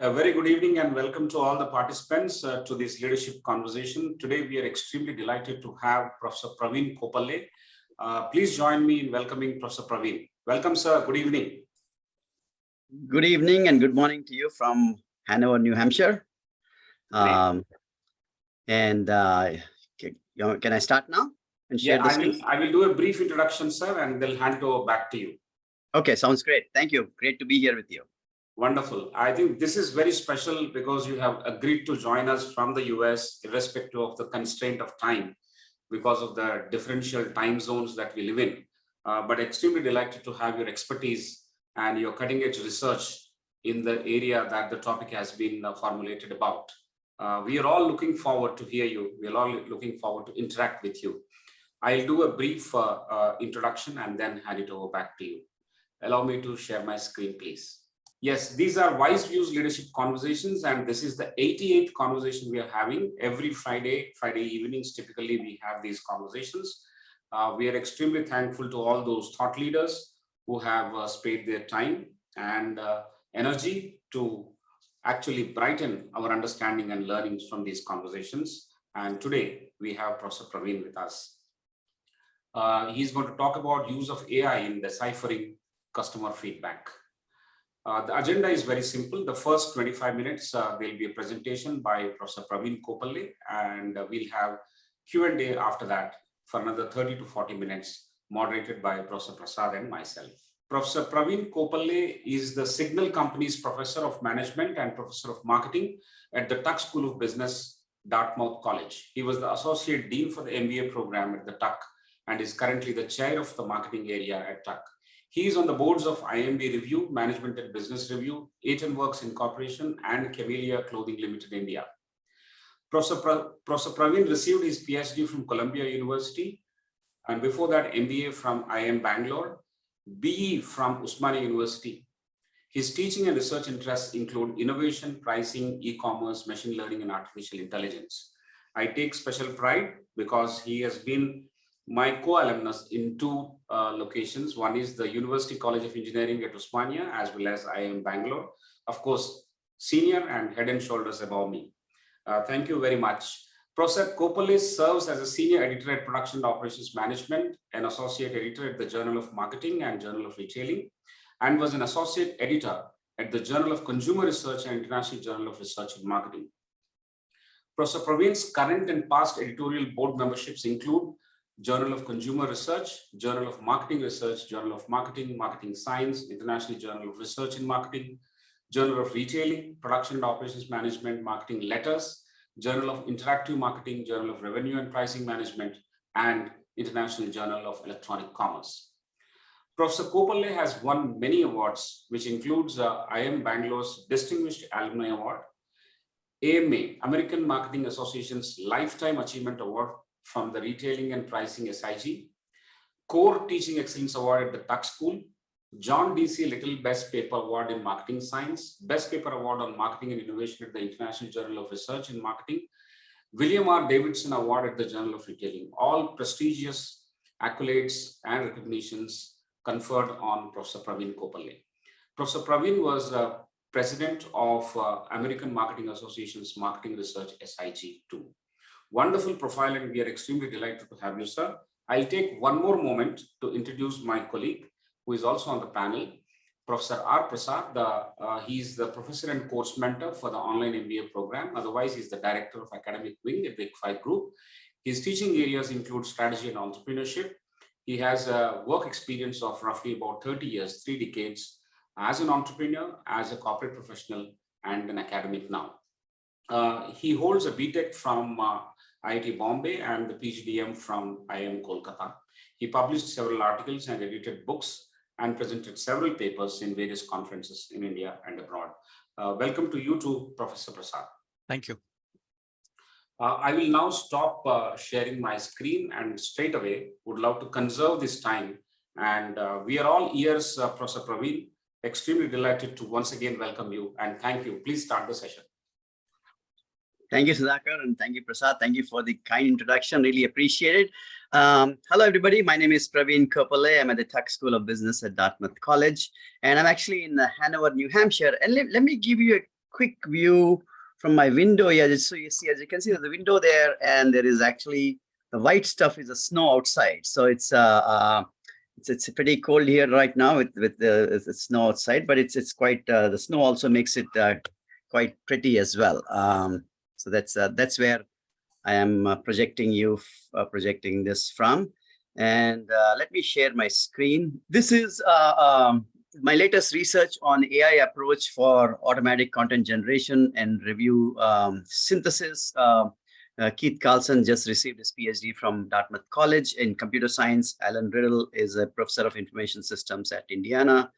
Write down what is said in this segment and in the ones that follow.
A very good evening and welcome to all the participants to this leadership conversation. Today, we are extremely delighted to have Professor Praveen Kopalle. Please join me in welcoming Professor Praveen. Welcome, sir. Good evening. Good evening and good morning to you from Hanover, New Hampshire. Can I start now and share the screen? I will do a brief introduction, sir, and then hand it over back to you. Okay, sounds great. Thank you. Great to be here with you. Wonderful. I think this is very special because you have agreed to join us from the US, irrespective of the constraint of time, because of the differential time zones that we live in. But extremely delighted to have your expertise and your cutting edge research in the area that the topic has been formulated about. We are all looking forward to hear you. We are all looking forward to interact with you. I'll do a brief introduction and then hand it over back to you. Allow me to share my screen, please. Yes, these are WiseViews leadership conversations, and this is the 88th conversation we are having every Friday evenings. Typically, we have these conversations. We are extremely thankful to all those thought leaders who have spared their time and energy to actually brighten our understanding and learnings from these conversations. And today, we have Professor Praveen with us. He's going to talk about use of AI in deciphering customer feedback. The agenda is very simple. The first 25 minutes, there will be a presentation by Professor Praveen Kopalle, and we'll have Q&A after that for another 30 to 40 minutes, moderated by Professor Prasad and myself. Professor Praveen Kopalle is the Signal Company's Professor of Management and Professor of Marketing at the Tuck School of Business, Dartmouth College. He was the Associate Dean for the MBA program at the Tuck and is currently the Chair of the Marketing Area at Tuck. He is on the boards of IMB Review, Management and Business Review, Aiton Works Incorporation, and Camellia Clothing Limited, India. Professor Praveen received his PhD from Columbia University, and before that, MBA from IIM Bangalore, BE from Usmania University. His teaching and research interests include innovation, pricing, e-commerce, machine learning, and artificial intelligence. I take special pride because he has been my co-alumnus in two locations. One is the University College of Engineering at Usmania, as well as IIM Bangalore. Of course, senior and head and shoulders above me. Thank you very much. Professor Kopalle serves as a senior editor at Production and Operations Management, an associate editor at the Journal of Marketing and Journal of Retailing, and was an associate editor at the Journal of Consumer Research and International Journal of Research in Marketing. Professor Praveen's current and past editorial board memberships include Journal of Consumer Research, Journal of Marketing Research, Journal of Marketing, Marketing Science, International Journal of Research in Marketing, Journal of Retailing, Production and Operations Management, Marketing Letters, Journal of Interactive Marketing, Journal of Revenue and Pricing Management, and International Journal of Electronic Commerce. Professor Kopalle has won many awards, which includes IIM Bangalore's Distinguished Alumni Award, AMA, American Marketing Association's Lifetime Achievement Award from the Retailing and Pricing SIG, Core Teaching Excellence Award at the Tuck School, John D.C. Little Best Paper Award in Marketing Science, Best Paper Award on Marketing and Innovation at the International Journal of Research in Marketing, William R. Davidson Award at the Journal of Retailing, all prestigious accolades and recognitions conferred on Professor Praveen Kopalle. Professor Praveen was president of American Marketing Association's Marketing Research SIG-2. Wonderful profile, and we are extremely delighted to have you, sir. I'll take one more moment to introduce my colleague, who is also on the panel, Professor R. Prasad. He's the professor and course mentor for the online MBA program. Otherwise, he's the director of academic wing at Big Five Group. His teaching areas include strategy and entrepreneurship. He has a work experience of roughly about 30 years, 3 decades, as an entrepreneur, as a corporate professional, and an academic now. He holds a BTech from IIT Bombay and the PGDM from IIM Kolkata. He published several articles and edited books and presented several papers in various conferences in India and abroad. Welcome to you too, Professor Prasad. Thank you. I will now stop sharing my screen and straight away would love to conserve this time. And we are all ears, Professor Praveen. Extremely delighted to once again welcome you and thank you. Please start the session. Thank you, Sudhakar, and thank you, Prasad. Thank you for the kind introduction. Really appreciate it. Hello, everybody. My name is Praveen Kopalle. I'm at the Tuck School of Business at Dartmouth College, and I'm actually in Hanover, New Hampshire. And let me give you a quick view from my window here. So you see, as you can see, there's the window there, and there is actually the white stuff is the snow outside. So it's pretty cold here right now with the snow outside, but it's quite the snow also makes it quite pretty as well. So that's where I am projecting this from. And let me share my screen. This is my latest research on AI approach for automatic content generation and review synthesis. Keith Carlson just received his PhD from Dartmouth College in computer science. Alan Riddle is a professor of information systems at Indiana.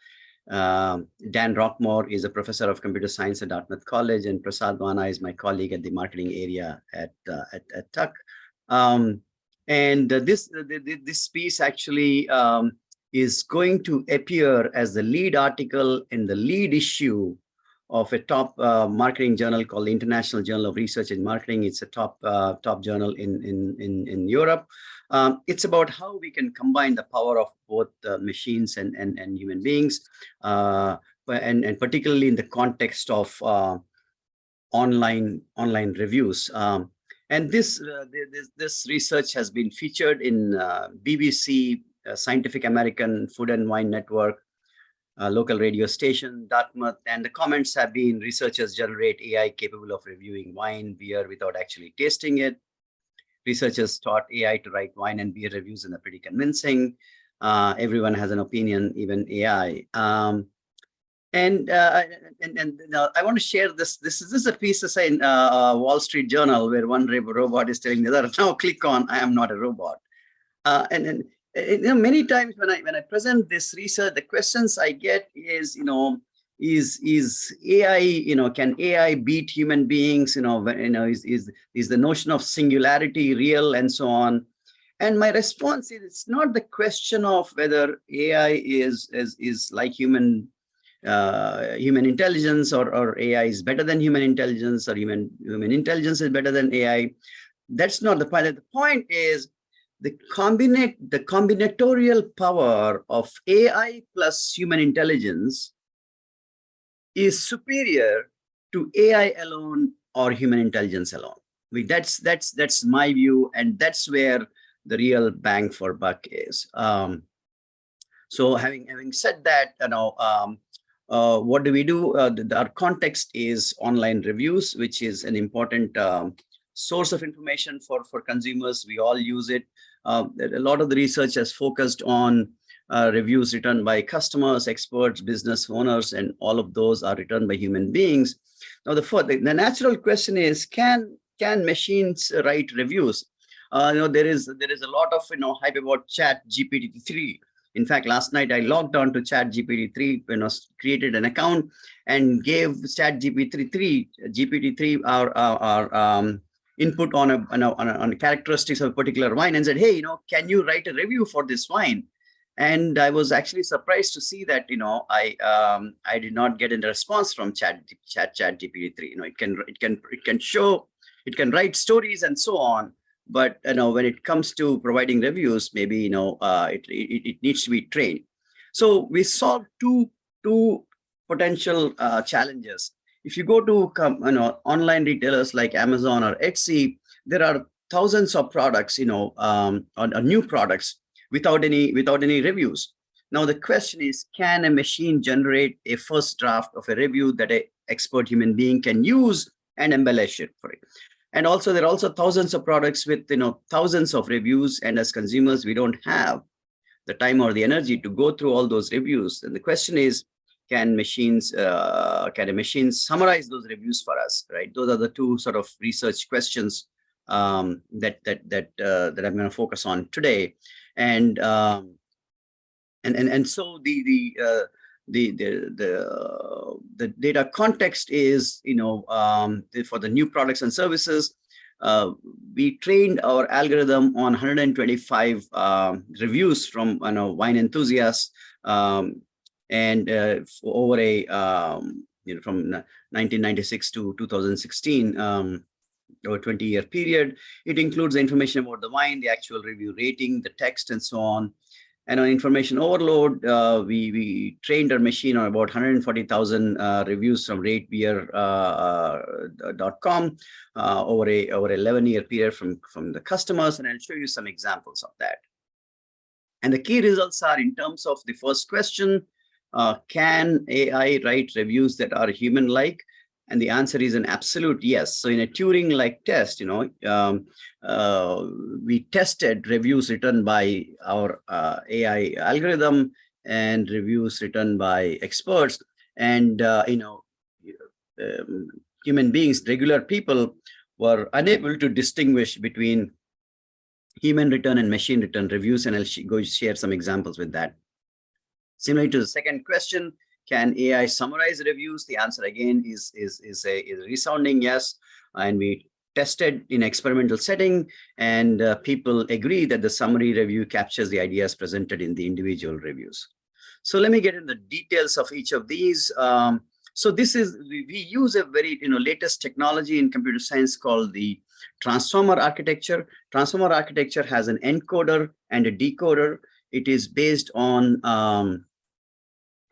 Dan Rockmore is a professor of computer science at Dartmouth College, and Prasad is my colleague at the marketing area at Tuck. This piece actually is going to appear as the lead article in the lead issue of a top marketing journal called the International Journal of Research in Marketing. It's a top journal in Europe. It's about how we can combine the power of both machines and human beings, and particularly in the context of online reviews. And this research has been featured in BBC, Scientific American, Food and Wine Network, local radio station, Dartmouth, and the comments have been: researchers generate AI capable of reviewing wine, beer without actually tasting it. Researchers taught AI to write wine and beer reviews, and they're pretty convincing. Everyone has an opinion, even AI. I want to share this. This is a piece of in Wall Street Journal where one robot is telling the other, "Now click on I am not a robot." Many times when I present this research, the questions I get is, is AI, can AI beat human beings? Is the notion of singularity real, and so on? And my response is, it's not the question of whether AI is like human intelligence, or AI is better than human intelligence, or human intelligence is better than AI. That's not the point. The point is the combinatorial power of AI plus human intelligence is superior to AI alone or human intelligence alone. That's my view, and that's where the real bang for buck is. So having said that, what do we do? Our context is online reviews, which is an important source of information for consumers. We all use it. A lot of the research has focused on reviews written by customers, experts, business owners, and all of those are written by human beings. Now, the natural question is, can machines write reviews? There is a lot of hype about ChatGPT-3. In fact, last night I logged on to ChatGPT-3, created an account and gave ChatGPT-3 our input on a characteristics of a particular wine, and said, "Hey, can you write a review for this wine?" And I was actually surprised to see that I did not get a response from ChatGPT-3. It can write stories and so on, but when it comes to providing reviews, maybe it needs to be trained. So we solved two potential challenges. If you go to online retailers like Amazon or Etsy, there are thousands of products, new products without any reviews. Now the question is, can a machine generate a first draft of a review that an expert human being can use and embellish it for it? And also, there are also thousands of products with thousands of reviews, and as consumers, we don't have the time or the energy to go through all those reviews. And the question is, can a machine summarize those reviews for us? Right? Those are the two sort of research questions that I'm going to focus on today. And so the data context is, for the new products and services, we trained our algorithm on 125 reviews from wine enthusiasts, and over a from 1996 to 2016, over a 20-year period. It includes the information about the wine, the actual review rating, the text, and so on. And on information overload, we trained our machine on about 140,000 reviews from ratebeer.com over a 11-year period from the customers, and I'll show you some examples of that. And the key results are, in terms of the first question, can AI write reviews that are human-like? And the answer is an absolute yes. So in a Turing-like test, we tested reviews written by our AI algorithm and reviews written by experts. And human beings, regular people, were unable to distinguish between human written and machine written reviews, and I'll go share some examples with that. Similarly to the second question, can AI summarize reviews? The answer again is a resounding yes, and we tested in experimental setting, and people agree that the summary review captures the ideas presented in the individual reviews. So let me get into the details of each of these. So this is, we use a very latest technology in computer science called the transformer architecture. Transformer architecture has an encoder and a decoder. It is based on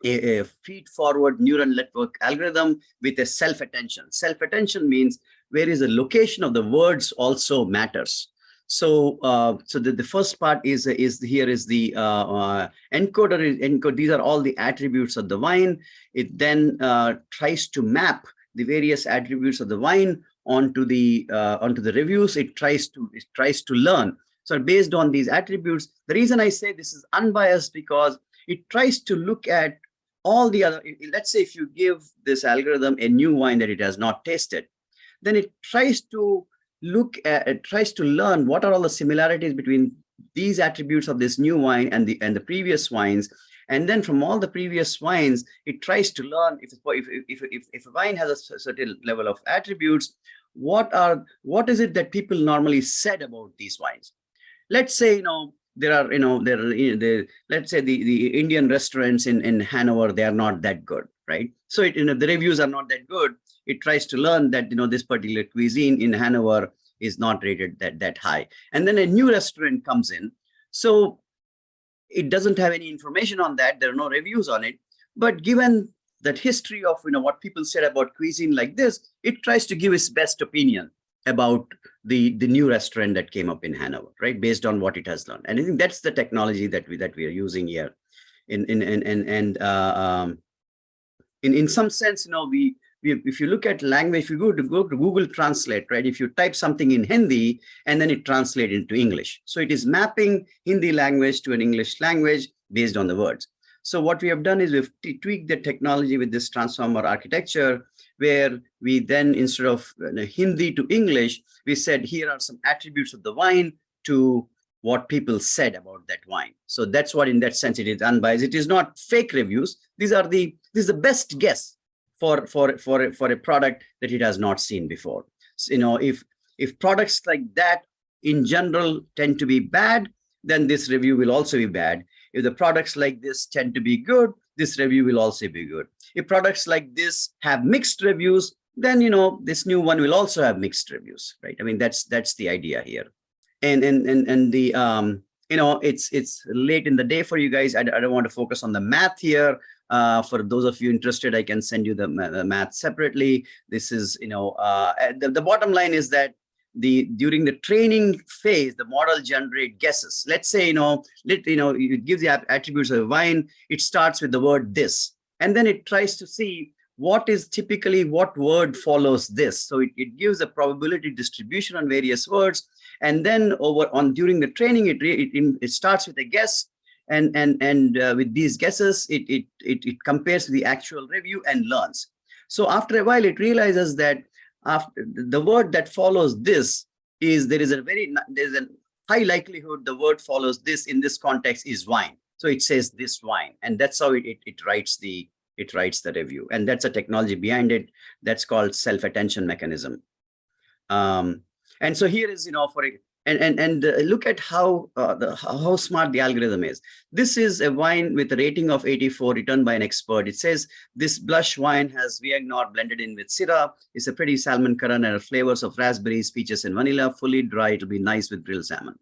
a feed-forward neural network algorithm with a self-attention. Self-attention means where is the location of the words also matters. So, the first part is the encoder. These are all the attributes of the wine. It then tries to map the various attributes of the wine onto the reviews. It tries to learn. So based on these attributes, the reason I say this is unbiased, because it tries to look at all the other. Let's say if you give this algorithm a new wine that it has not tasted, then it tries to learn what are all the similarities between these attributes of this new wine and the previous wines. And then from all the previous wines, it tries to learn if a wine has a certain level of attributes, what is it that people normally said about these wines. Let's say, let's say the Indian restaurants in Hanover, they are not that good, right? So the reviews are not that good. It tries to learn that this particular cuisine in Hanover is not rated that high. And then a new restaurant comes in, so it doesn't have any information on that. There are no reviews on it. But given that history of what people said about cuisine like this, it tries to give its best opinion about the new restaurant that came up in Hanover, right? Based on what it has learned. And I think that's the technology that we are using here. In some sense, if you look at language, if you go to Google Translate, right? If you type something in Hindi and then it translates into English. So it is mapping Hindi language to an English language based on the words. So what we have done is we've tweaked the technology with this transformer architecture, where we then, instead of Hindi to English, we said, here are some attributes of the wine to what people said about that wine. So that's what, in that sense, it is unbiased. It is not fake reviews. This is the best guess for a product that it has not seen before. So, if products like that in general tend to be bad, then this review will also be bad. If the products like this tend to be good, this review will also be good. If products like this have mixed reviews, then this new one will also have mixed reviews, right? I mean, that's the idea here. And the it's late in the day for you guys. I don't want to focus on the math here. For those of you interested, I can send you the math separately. This is the bottom line is that during the training phase, the model generate guesses. Let's say it gives the attributes of the wine. It starts with the word this, and then it tries to see what word follows this. So it gives a probability distribution on various words, and then during the training, it starts with a guess, and with these guesses, it compares to the actual review and learns. So after a while, it realizes that after the word that follows this there's a high likelihood the word follows this in this context is wine. So it says this wine, and that's how it writes the review. And that's a technology behind it that's called self-attention mechanism. And so here is look at how smart the algorithm is. This is a wine with a rating of 84 written by an expert. It says this blush wine has Viognier blended in with Syrah. It's a pretty salmon currant and flavors of raspberries, peaches, and vanilla. Fully dry, it'll be nice with grilled salmon.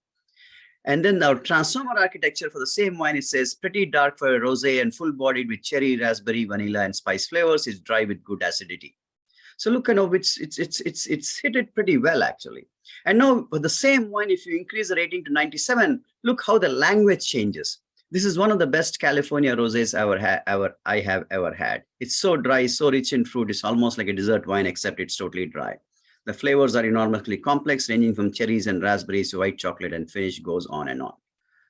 And then our transformer architecture for the same wine, it says pretty dark for a rosé and full bodied with cherry, raspberry, vanilla, and spice flavors. It's dry with good acidity. So look, it's hit it pretty well actually. And now for the same wine, if you increase the rating to 97, look how the language changes. This is one of the best California rosés I have ever had. It's so dry, so rich in fruit. It's almost like a dessert wine, except it's totally dry. The flavors are enormously complex, ranging from cherries and raspberries to white chocolate, and finish goes on and on.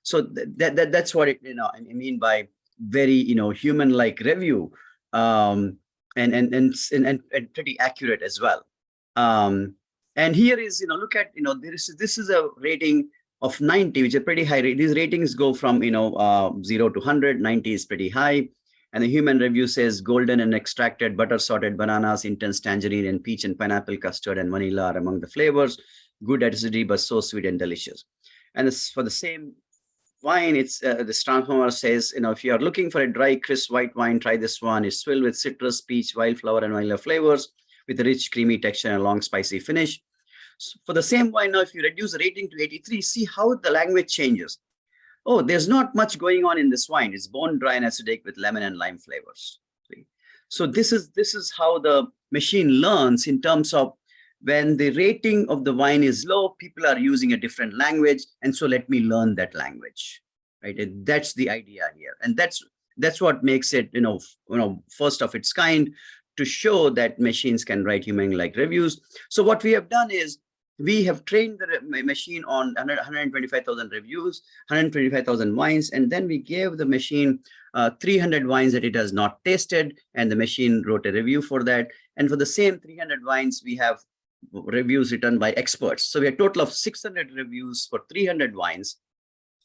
So that's what it, I mean by very, human-like review, and pretty accurate as well. And here is, look at, this is a rating of 90, which is pretty high. These ratings go from 0 to 100. 90 is pretty high. And the human review says golden and extracted butter sorted bananas, intense tangerine, and peach and pineapple custard and vanilla are among the flavors. Good acidity, but so sweet and delicious. And this, for the same wine, it's this transformer says, if you are looking for a dry, crisp white wine, try this one. It's filled with citrus, peach, wildflower, and vanilla flavors with a rich, creamy texture and a long, spicy finish. So for the same wine, now if you reduce the rating to 83, see how the language changes. Oh, there's not much going on in this wine. It's bone dry and acidic with lemon and lime flavors. So this is how the machine learns in terms of when the rating of the wine is low, people are using a different language, and so let me learn that language, right? And that's the idea here, and that's what makes it, first of its kind, to show that machines can write human-like reviews. So what we have done is we have trained the machine on 125,000 reviews, 125,000 wines, and then we gave the machine 300 wines that it has not tasted, and the machine wrote a review for that. And for the same 300 wines, we have reviews written by experts. So we have a total of 600 reviews for 300 wines.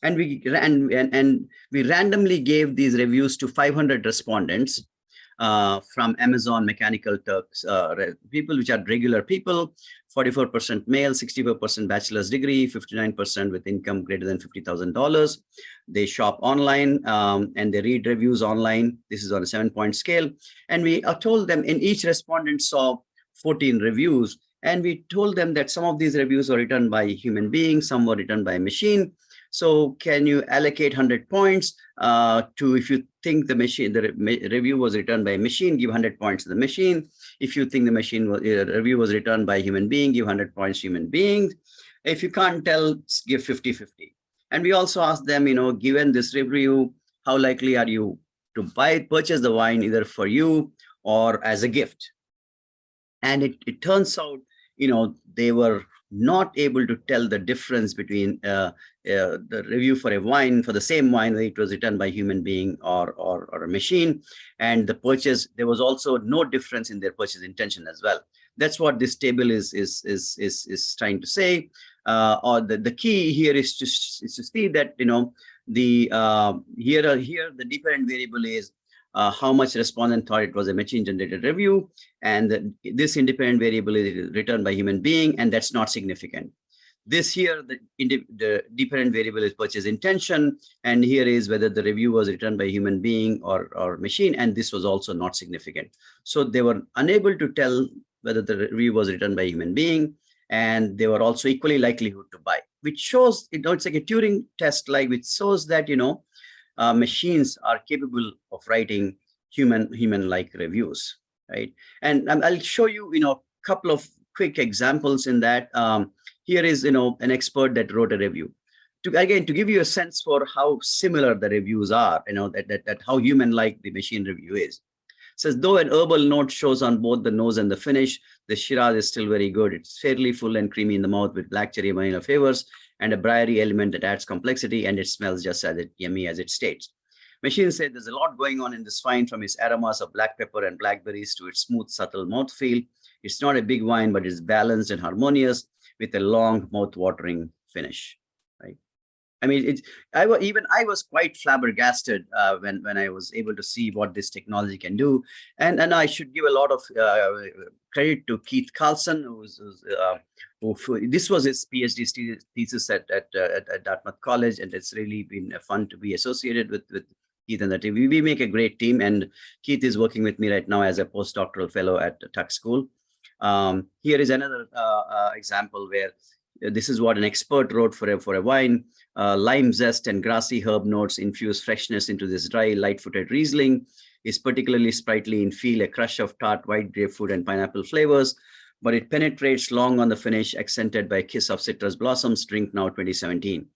And we randomly gave these reviews to 500 respondents from Amazon, Mechanical Turks, people which are regular people, 44% male, 64% bachelor's degree, 59% with income greater than $50,000. They shop online and they read reviews online. This is on a 7-point scale. And we told them, in each respondent saw 14 reviews. And we told them that some of these reviews were written by human beings, some were written by a machine. So can you allocate 100 points to, if you think the review was written by a machine, give 100 points to the machine. If you think the review was written by a human being, give 100 points to human beings. If you can't tell, give 50-50. And we also asked them, given this review, how likely are you to purchase the wine either for you or as a gift? And it turns out, they were not able to tell the difference between the review for a wine, for the same wine, whether it was written by a human being or a machine, and the purchase. There was also no difference in their purchase intention as well. That's what this table is trying to say. Or the key here is to see that here the dependent variable is how much respondent thought it was a machine-generated review, and this independent variable is written by human being, and that's not significant. This here, the dependent variable is purchase intention, and here is whether the review was written by human being or machine, and this was also not significant. So they were unable to tell whether the review was written by human being, and they were also equally likelihood to buy, which shows, it's like a Turing test, which shows that, machines are capable of writing human-like reviews, right? And I'll show you, a couple of quick examples in that. Here is, an expert that wrote a review. To give you a sense for how similar the reviews are, that how human-like the machine review is. It says, though an herbal note shows on both the nose and the finish, the Shiraz is still very good. It's fairly full and creamy in the mouth with black cherry vanilla flavors and a briery element that adds complexity, and it smells just as yummy as it states. Machine said there's a lot going on in this wine, from its aromas of black pepper and blackberries to its smooth, subtle mouthfeel. It's not a big wine, but it's balanced and harmonious with a long, mouth-watering finish. Right? I mean, I was quite flabbergasted when I was able to see what this technology can do, and I should give a lot of credit to Keith Carlson, this was his PhD thesis at Dartmouth College, and it's really been fun to be associated with Keith and the team. We make a great team, and Keith is working with me right now as a postdoctoral fellow at Tuck School. Here is another example where This is what an expert wrote for a wine. Lime zest and grassy herb notes infuse freshness into this dry, light-footed Riesling. Is particularly sprightly in feel, a crush of tart, white grapefruit, and pineapple flavors, but it penetrates long on the finish, accented by a kiss of citrus blossoms. Drink now 2017.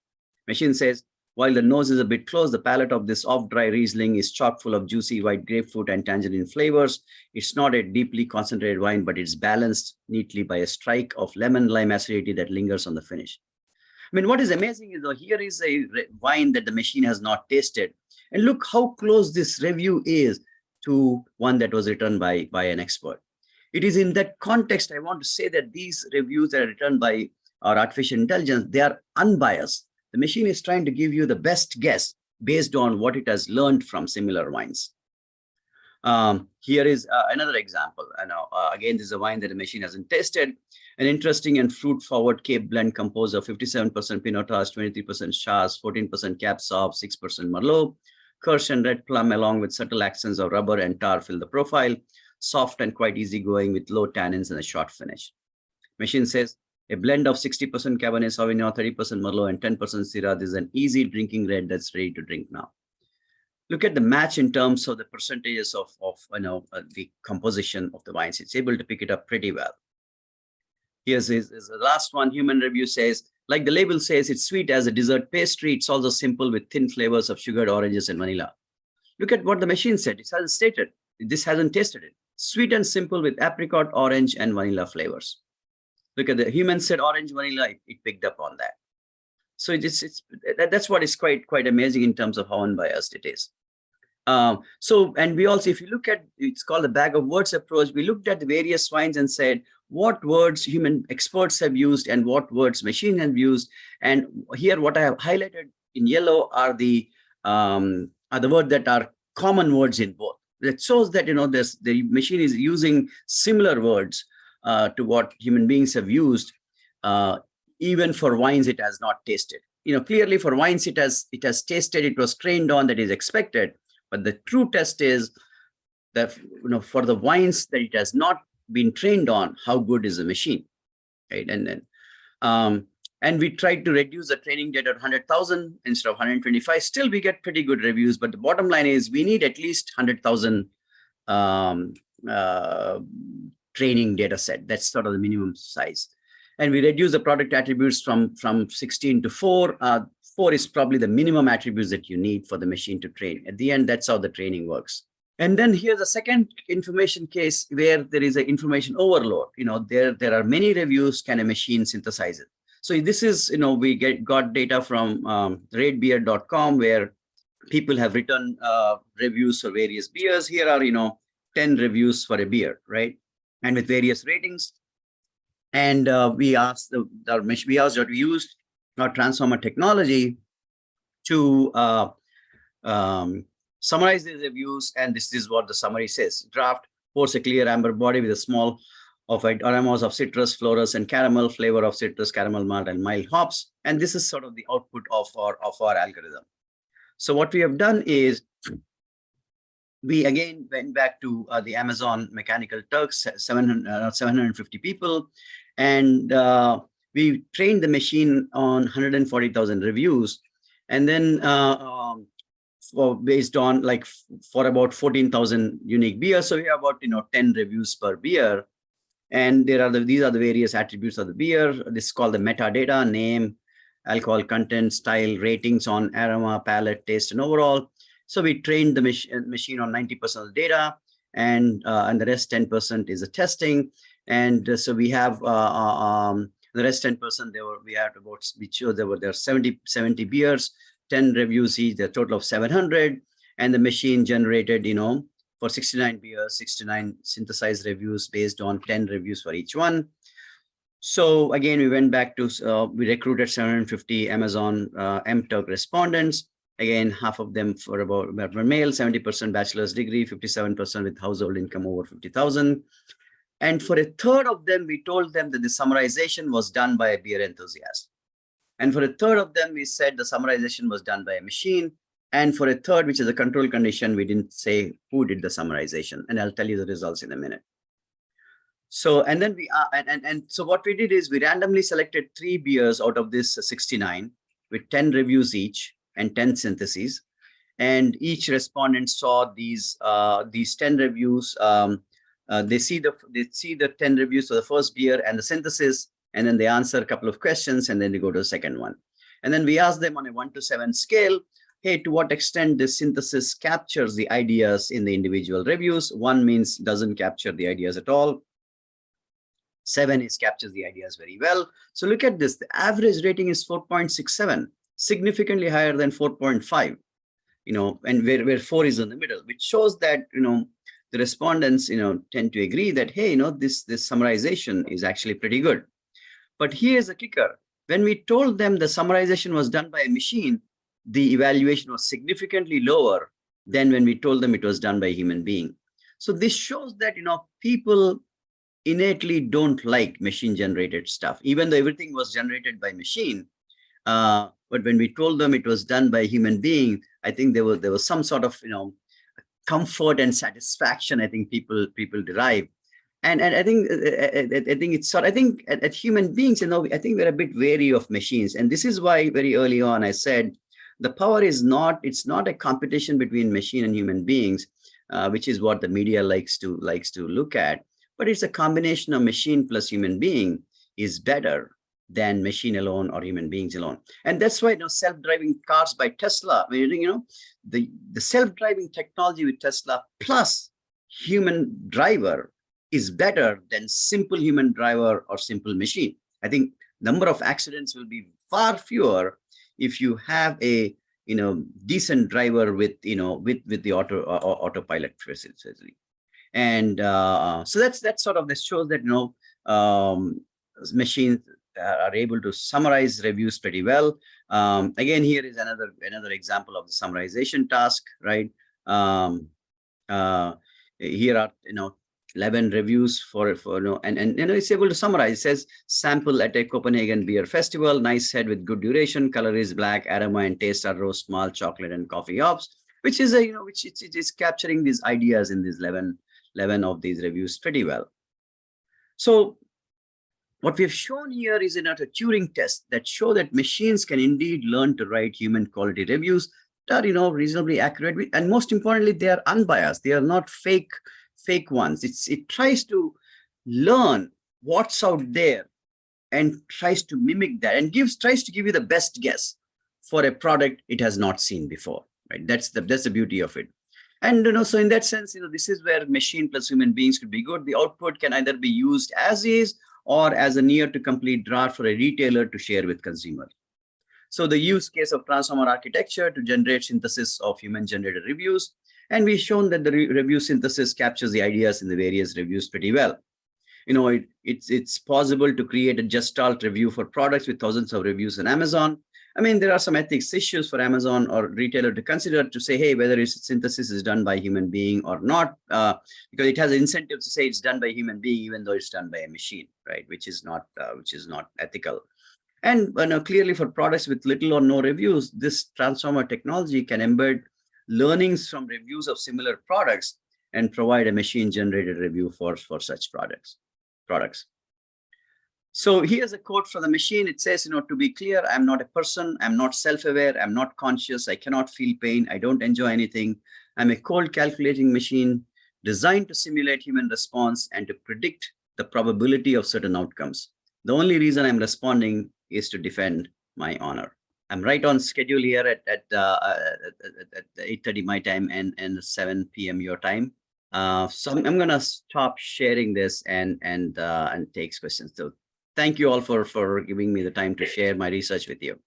Machine says, while the nose is a bit closed, the palate of this off-dry Riesling is chock full of juicy white grapefruit and tangerine flavors. It's not a deeply concentrated wine, but it's balanced neatly by a strike of lemon-lime acidity that lingers on the finish. I mean, what is amazing is, here is a wine that the machine has not tasted. And look how close this review is to one that was written by an expert. It is in that context, I want to say that these reviews that are written by our artificial intelligence, they are unbiased. The machine is trying to give you the best guess based on what it has learned from similar wines. Here is another example. Again, this is a wine that the machine hasn't tasted. An interesting and fruit-forward Cape blend composed of 57% Pinotage, 23% Chas, 14% Cab Sauv, 6% Merlot. Kirsch and red plum, along with subtle accents of rubber and tar, fill the profile. Soft and quite easygoing with low tannins and a short finish. Machine says, a blend of 60% Cabernet Sauvignon, 30% Merlot, and 10% Syrah. This is an easy drinking red that's ready to drink now. Look at the match in terms of the percentages of the composition of the wines. It's able to pick it up pretty well. Here's the last one. Human review says, like the label says, it's sweet as a dessert pastry. It's also simple with thin flavors of sugared oranges and vanilla. Look at what the machine said. It hasn't stated. This hasn't tasted it. Sweet and simple with apricot, orange, and vanilla flavors. Look at the human said orange, vanilla. It picked up on that. So that's what is quite amazing in terms of how unbiased it is. And we also, if you look at, it's called the bag of words approach. We looked at the various wines and said what words human experts have used and what words machine have used. And here, what I have highlighted in yellow are the words that are common words in both. That shows that the machine is using similar words to what human beings have used, even for wines it has not tasted. Clearly for wines it has tasted, it was trained on, that is expected. But the true test is that for the wines that it has not been trained on, how good is the machine, right? And then and we tried to reduce the training data to 100,000 instead of 125. Still, we get pretty good reviews. But the bottom line is we need at least 100,000 training data set. That's sort of the minimum size. And we reduce the product attributes from 16 to 4. 4 is probably the minimum attributes that you need for the machine to train. At the end, that's how the training works. And then here's a second information case where there is an information overload. There are many reviews. Can a machine synthesize it? So this is, we got data from ratebeer.com where people have written reviews for various beers. Here are, 10 reviews for a beer, right? And with various ratings. And we asked that we used our transformer technology to summarize these reviews. And this is what the summary says. Draft pours a clear amber body with a small of aromas of citrus, florus, and caramel, flavor of citrus, caramel malt, and mild hops. And this is sort of the output of our algorithm. So what we have done is we again went back to the Amazon Mechanical Turks, 750 people, and we trained the machine on 140,000 reviews, and then based on for about 14,000 unique beers. So we have about 10 reviews per beer, and these are the various attributes of the beer. This is called the metadata: name, alcohol content, style, ratings on aroma, palate, taste, and overall. So we trained the machine on 90% of the data, and the rest 10% is the testing. And so we have the rest 10%. There were 70 beers, 10 reviews each, the total of 700, and the machine generated for 69 beers, 69 synthesized reviews based on 10 reviews for each one. So again, we went back to we recruited 750 Amazon MTurk respondents. Again, half of them were male, 70% bachelor's degree, 57% with household income over 50,000. And for a third of them, we told them that the summarization was done by a beer enthusiast. And for a third of them, we said the summarization was done by a machine. And for a third, which is a control condition, we didn't say who did the summarization. And I'll tell you the results in a minute. So, and then we and so what we did is we randomly selected 3 beers out of this 69 with 10 reviews each and 10 syntheses. And each respondent saw these 10 reviews. They see the 10 reviews for the first beer and the synthesis, and then they answer a couple of questions, and then they go to the second one. And then we ask them on a 1 to 7 scale, hey, to what extent this synthesis captures the ideas in the individual reviews? 1 means doesn't capture the ideas at all. 7 is captures the ideas very well. So look at this. The average rating is 4.67, significantly higher than 4.5. And where 4 is in the middle, which shows that, the respondents, tend to agree that, hey, this summarization is actually pretty good. But here's the kicker. When we told them the summarization was done by a machine, the evaluation was significantly lower than when we told them it was done by a human being. So this shows that, people innately don't like machine generated stuff, even though everything was generated by machine. But when we told them it was done by a human being, I think there was some sort of comfort and satisfaction I think people derive. And I think at human beings, I think we're a bit wary of machines. And this is why very early on I said the power is it's not a competition between machine and human beings, which is what the media likes to look at, but it's a combination of machine plus human being is better than machine alone or human beings alone. And that's why self-driving cars by Tesla, the self-driving technology with Tesla plus human driver is better than simple human driver or simple machine. I think number of accidents will be far fewer if you have a decent driver with the autopilot facility. And so that's sort of, this shows that machines are able to summarize reviews pretty well. Again, here is another example of the summarization task, right? Here are 11 reviews for and it's able to summarize. It says sample at a Copenhagen beer festival, nice head with good duration, color is black, aroma and taste are roast, malt, chocolate, and coffee hops, which is which it is capturing these ideas in these 11 of these reviews pretty well. So what we have shown here is a Turing test that show that machines can indeed learn to write human quality reviews that are reasonably accurate, and most importantly, they are unbiased. They are not fake ones. It tries to learn what's out there and tries to mimic that and tries to give you the best guess for a product it has not seen before. Right? That's the beauty of it. And so in that sense, this is where machine plus human beings could be good. The output can either be used as is or as a near to complete draft for a retailer to share with consumers. So the use case of transformer architecture to generate synthesis of human generated reviews. And we've shown that the review synthesis captures the ideas in the various reviews pretty well. It's possible to create a gestalt review for products with thousands of reviews on Amazon. I mean, there are some ethics issues for Amazon or retailer to consider to say, hey, whether its synthesis is done by a human being or not, because it has an incentive to say it's done by a human being, even though it's done by a machine, right? Which is not ethical. And clearly for products with little or no reviews, this transformer technology can embed learnings from reviews of similar products and provide a machine-generated review for such products. So here's a quote from the machine. It says, to be clear, I'm not a person. I'm not self-aware. I'm not conscious. I cannot feel pain. I don't enjoy anything. I'm a cold calculating machine designed to simulate human response and to predict the probability of certain outcomes. The only reason I'm responding is to defend my honor. I'm right on schedule here at 8:30 my time and 7 p.m. your time. So I'm going to stop sharing this and take questions. So thank you all for giving me the time to share my research with you.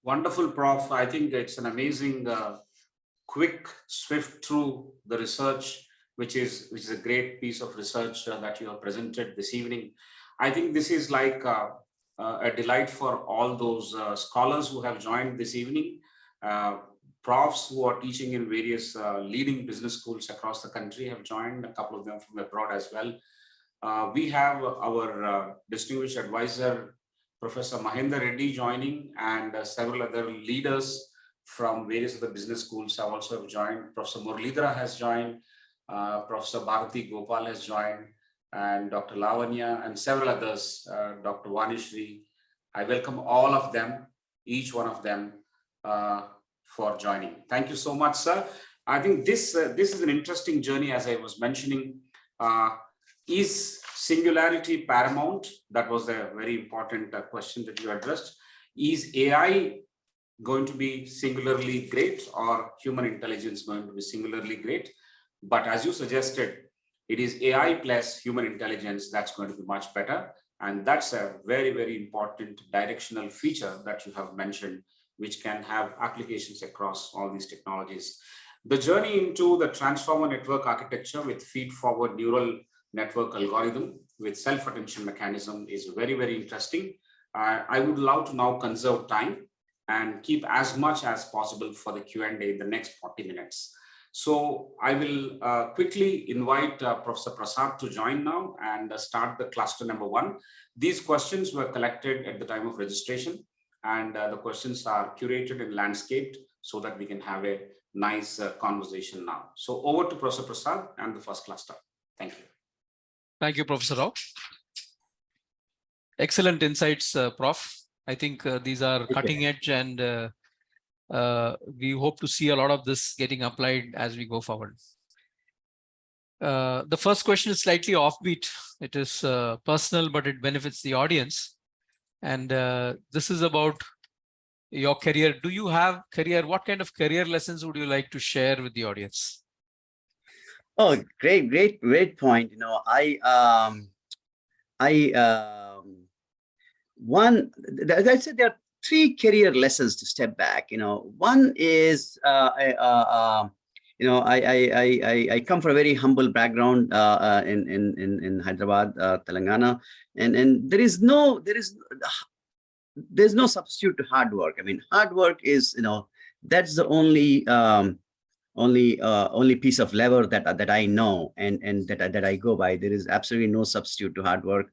Wonderful, Prof. I think it's an amazing, quick, swift through the research, which is a great piece of research that you have presented this evening. I think this is like a delight for all those scholars who have joined this evening, profs who are teaching in various leading business schools across the country have joined, a couple of them from abroad as well. We have our distinguished advisor, Professor Mahendra Reddy joining, and several other leaders from various other business schools have also joined. Professor Muralidhara has joined, Professor Praveen Kopalle has joined, and Dr. Lavanya, and several others, Dr. Vanishri. I welcome all of them, each one of them, for joining. Thank you so much, sir. I think this is an interesting journey, as I was mentioning. Is singularity paramount? That was a very important question that you addressed. Is AI going to be singularly great, or human intelligence going to be singularly great? But as you suggested, it is AI plus human intelligence that's going to be much better. And that's a very, very important directional feature that you have mentioned, which can have applications across all these technologies. The journey into the transformer network architecture with feed-forward neural network algorithm with self-attention mechanism is very, very interesting. I would love to now conserve time and keep as much as possible for the Q&A in the next 40 minutes. So I will quickly invite Professor Prasad to join now and start the cluster number 1. These questions were collected at the time of registration, and the questions are curated and landscaped so that we can have a nice conversation now. So over to Professor Prasad and the first cluster. Thank you. Thank you, Professor Rao. Excellent insights, Prof. I think these are cutting edge, and we hope to see a lot of this getting applied as we go forward. The first question is slightly offbeat. It is personal, but it benefits the audience. And this is about your career. Do you have career? What kind of career lessons would you like to share with the audience? Oh, great point. You know, one, as I said, there are 3 career lessons to step back. You know, one is, you know, I come from a very humble background in Hyderabad, Telangana, and there's no substitute to hard work. I mean, hard work is, you know, that's the only piece of lever that I know and that I go by. There is absolutely no substitute to hard work.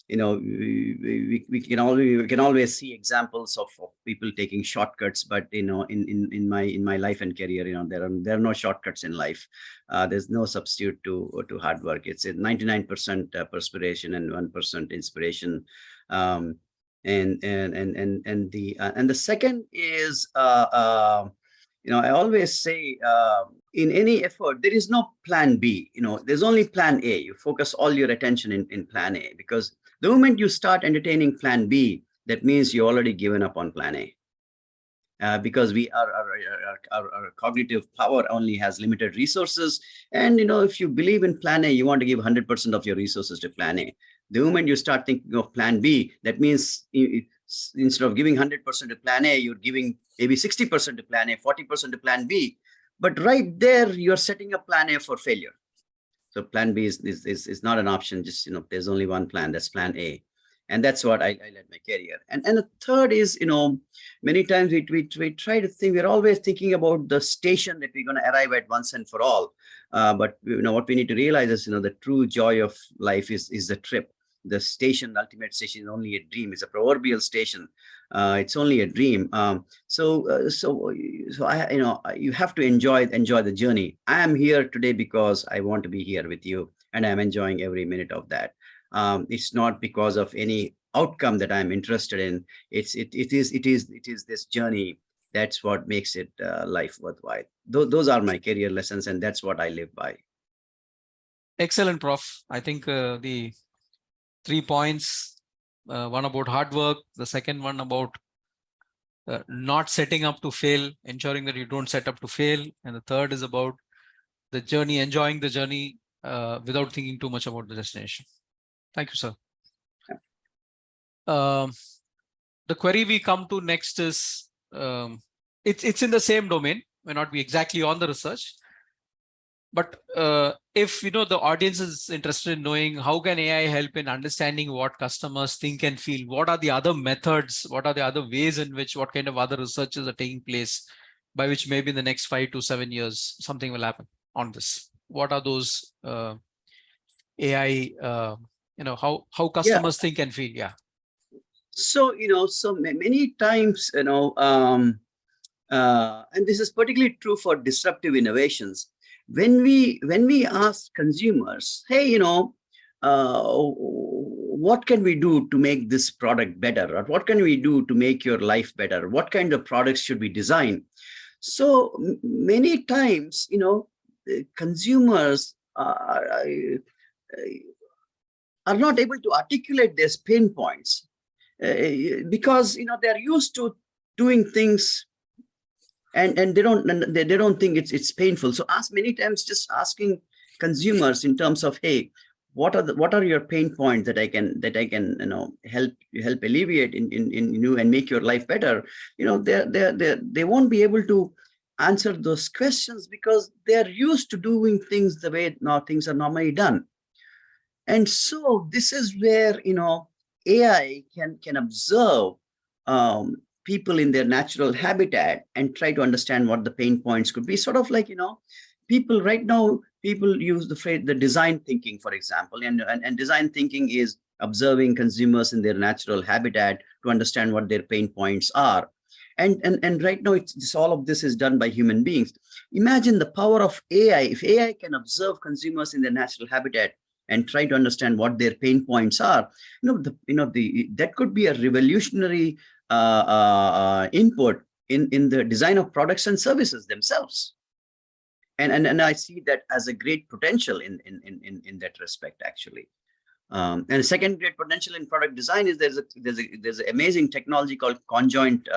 You know, we can always see examples of people taking shortcuts, but you know, in my life and career, you know, there are no shortcuts in life. There's no substitute to hard work. It's a 99% perspiration and 1% inspiration. And the second is, you know, I always say, in any effort, there is no plan B. You know, there's only plan A. You focus all your attention in plan A, because the moment you start entertaining plan B, that means you already given up on plan A. Because our cognitive power only has limited resources. And, you know, if you believe in plan A, you want to give 100% of your resources to plan A. The moment you start thinking of plan B, that means instead of giving 100% to plan A, you're giving maybe 60% to plan A, 40% to plan B. But right there, you're setting up plan A for failure. So plan B is not an option. Just, you know, there's only one plan, that's plan A. And that's what I led my career. And the third is, you know, many times we try to think, we're always thinking about the station that we're going to arrive at once and for all. But, you know, what we need to realize is, you know, the true joy of life is the trip. The station, the ultimate station, is only a dream. It's a proverbial station. It's only a dream. So I, you know, you have to enjoy the journey. I am here today because I want to be here with you, and I'm enjoying every minute of that. It's not because of any outcome that I'm interested in. It is this journey. That's what makes it life worthwhile. Those are my career lessons, and that's what I live by. Excellent, Prof. I think the 3 points, one about hard work, the second one about not setting up to fail, ensuring that you don't set up to fail, and the third is about the journey, enjoying the journey without thinking too much about the destination. Thank you, sir. Yeah. The query we come to next is, it's in the same domain, may not be exactly on the research, but if, you know, the audience is interested in knowing how can AI help in understanding what customers think and feel, what are the other methods, what are the other ways in which, what kind of other researches are taking place, by which maybe in the next 5 to 7 years, something will happen on this. What are those AI, you know, how customers think and feel? Yeah. So, you know, so many times, you know, and this is particularly true for disruptive innovations. when we ask consumers, hey, what can we do to make this product better? Or what can we do to make your life better? What kind of products should we design? So many times, consumers are not able to articulate their pain points because they're used to doing things and they don't think it's painful. So many times just asking consumers in terms of, hey, what are your pain points that I can help alleviate in you and make your life better. They won't be able to answer those questions because they're used to doing things the way things are normally done. And so this is where AI can observe people in their natural habitat and try to understand what the pain points could be. Sort of like people right now, people use the phrase the design thinking, for example, and design thinking is observing consumers in their natural habitat to understand what their pain points are. And right now, all of this is done by human beings. Imagine the power of AI. If AI can observe consumers in their natural habitat and try to understand what their pain points are, that could be a revolutionary input in the design of products and services themselves. And I see that as a great potential in that respect, actually. And the second great potential in product design is there's an amazing technology called conjoint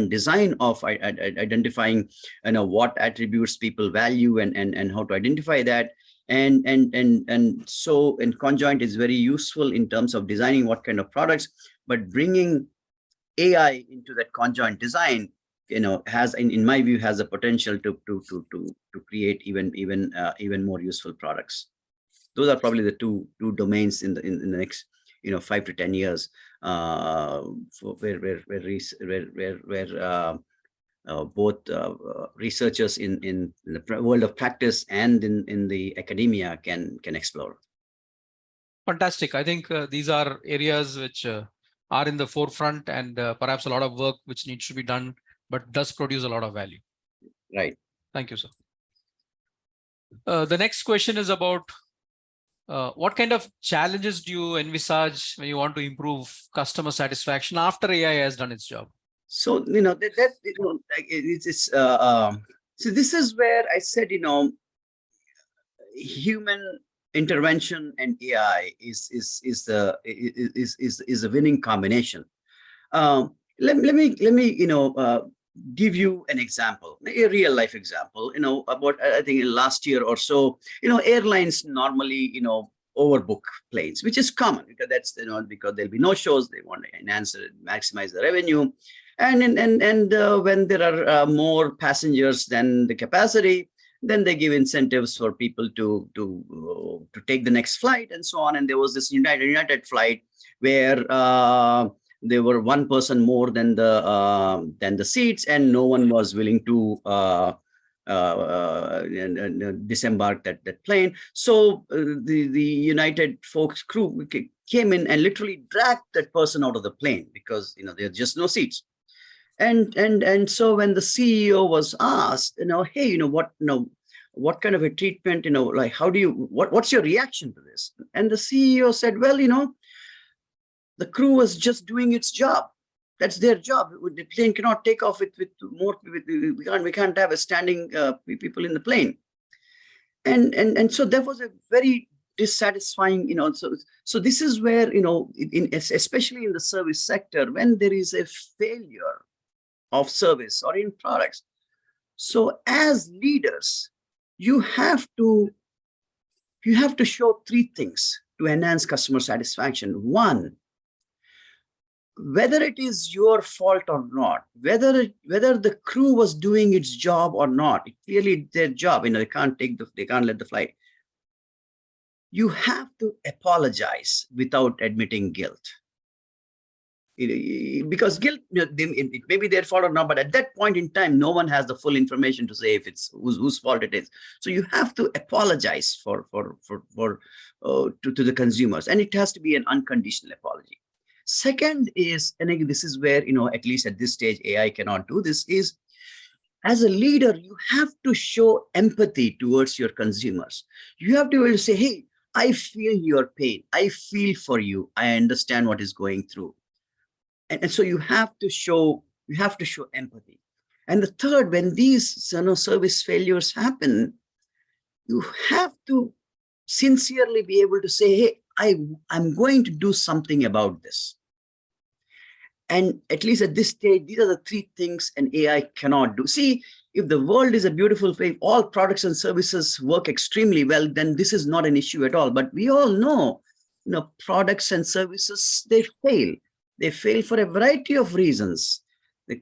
design of identifying what attributes people value and how to identify that. And so conjoint is very useful in terms of designing what kind of products, but bringing AI into that conjoint design has, in my view, has a potential to create even more useful products. Those are probably the two domains in the next 5 to 10 years where both researchers in the world of practice and in the academia can explore. Fantastic. I think these are areas which are in the forefront and perhaps a lot of work which needs to be done, but does produce a lot of value. Right. Thank you, sir. The next question is about what kind of challenges do you envisage when you want to improve customer satisfaction after AI has done its job? So, so this is where I said, human intervention and AI is a winning combination. Let me give you an example, a real life example. About I think last year or so, airlines normally overbook planes, which is common because that's because there'll be no shows. They want to enhance it, maximize the revenue, and when there are more passengers than the capacity, then they give incentives for people to take the next flight and so on. And there was this United flight where there were one person more than the seats, and no one was willing to disembark that plane. So the United folks crew came in and literally dragged that person out of the plane because there are just no seats. And so when the CEO was asked, hey, what kind of a treatment, like how do you, what's your reaction to this? And the CEO said, well, the crew was just doing its job. That's their job. The plane cannot take off with more. We can't have a standing people in the plane. And so that was a very dissatisfying. So this is where especially in the service sector, when there is a failure of service or in products. So as leaders, you have to show three things to enhance customer satisfaction. One, whether it is your fault or not, whether the crew was doing its job or not, it's clearly their job. They can't let the flight. You have to apologize without admitting guilt. Because guilt, it may be their fault or not, but at that point in time, no one has the full information to say if it's whose fault it is. So you have to apologize to the consumers, and it has to be an unconditional apology. Second is, and this is where at least at this stage AI cannot do this, is as a leader, you have to show empathy towards your consumers. You have to be able to say, hey, I feel your pain. I feel for you. I understand what is going through. And so you have to show empathy. And the third, when these service failures happen, you have to sincerely be able to say, hey, I'm going to do something about this. And at least at this stage, these are the three things an AI cannot do. See, if the world is a beautiful place, all products and services work extremely well, then this is not an issue at all. But we all know, products and services, they fail. They fail for a variety of reasons.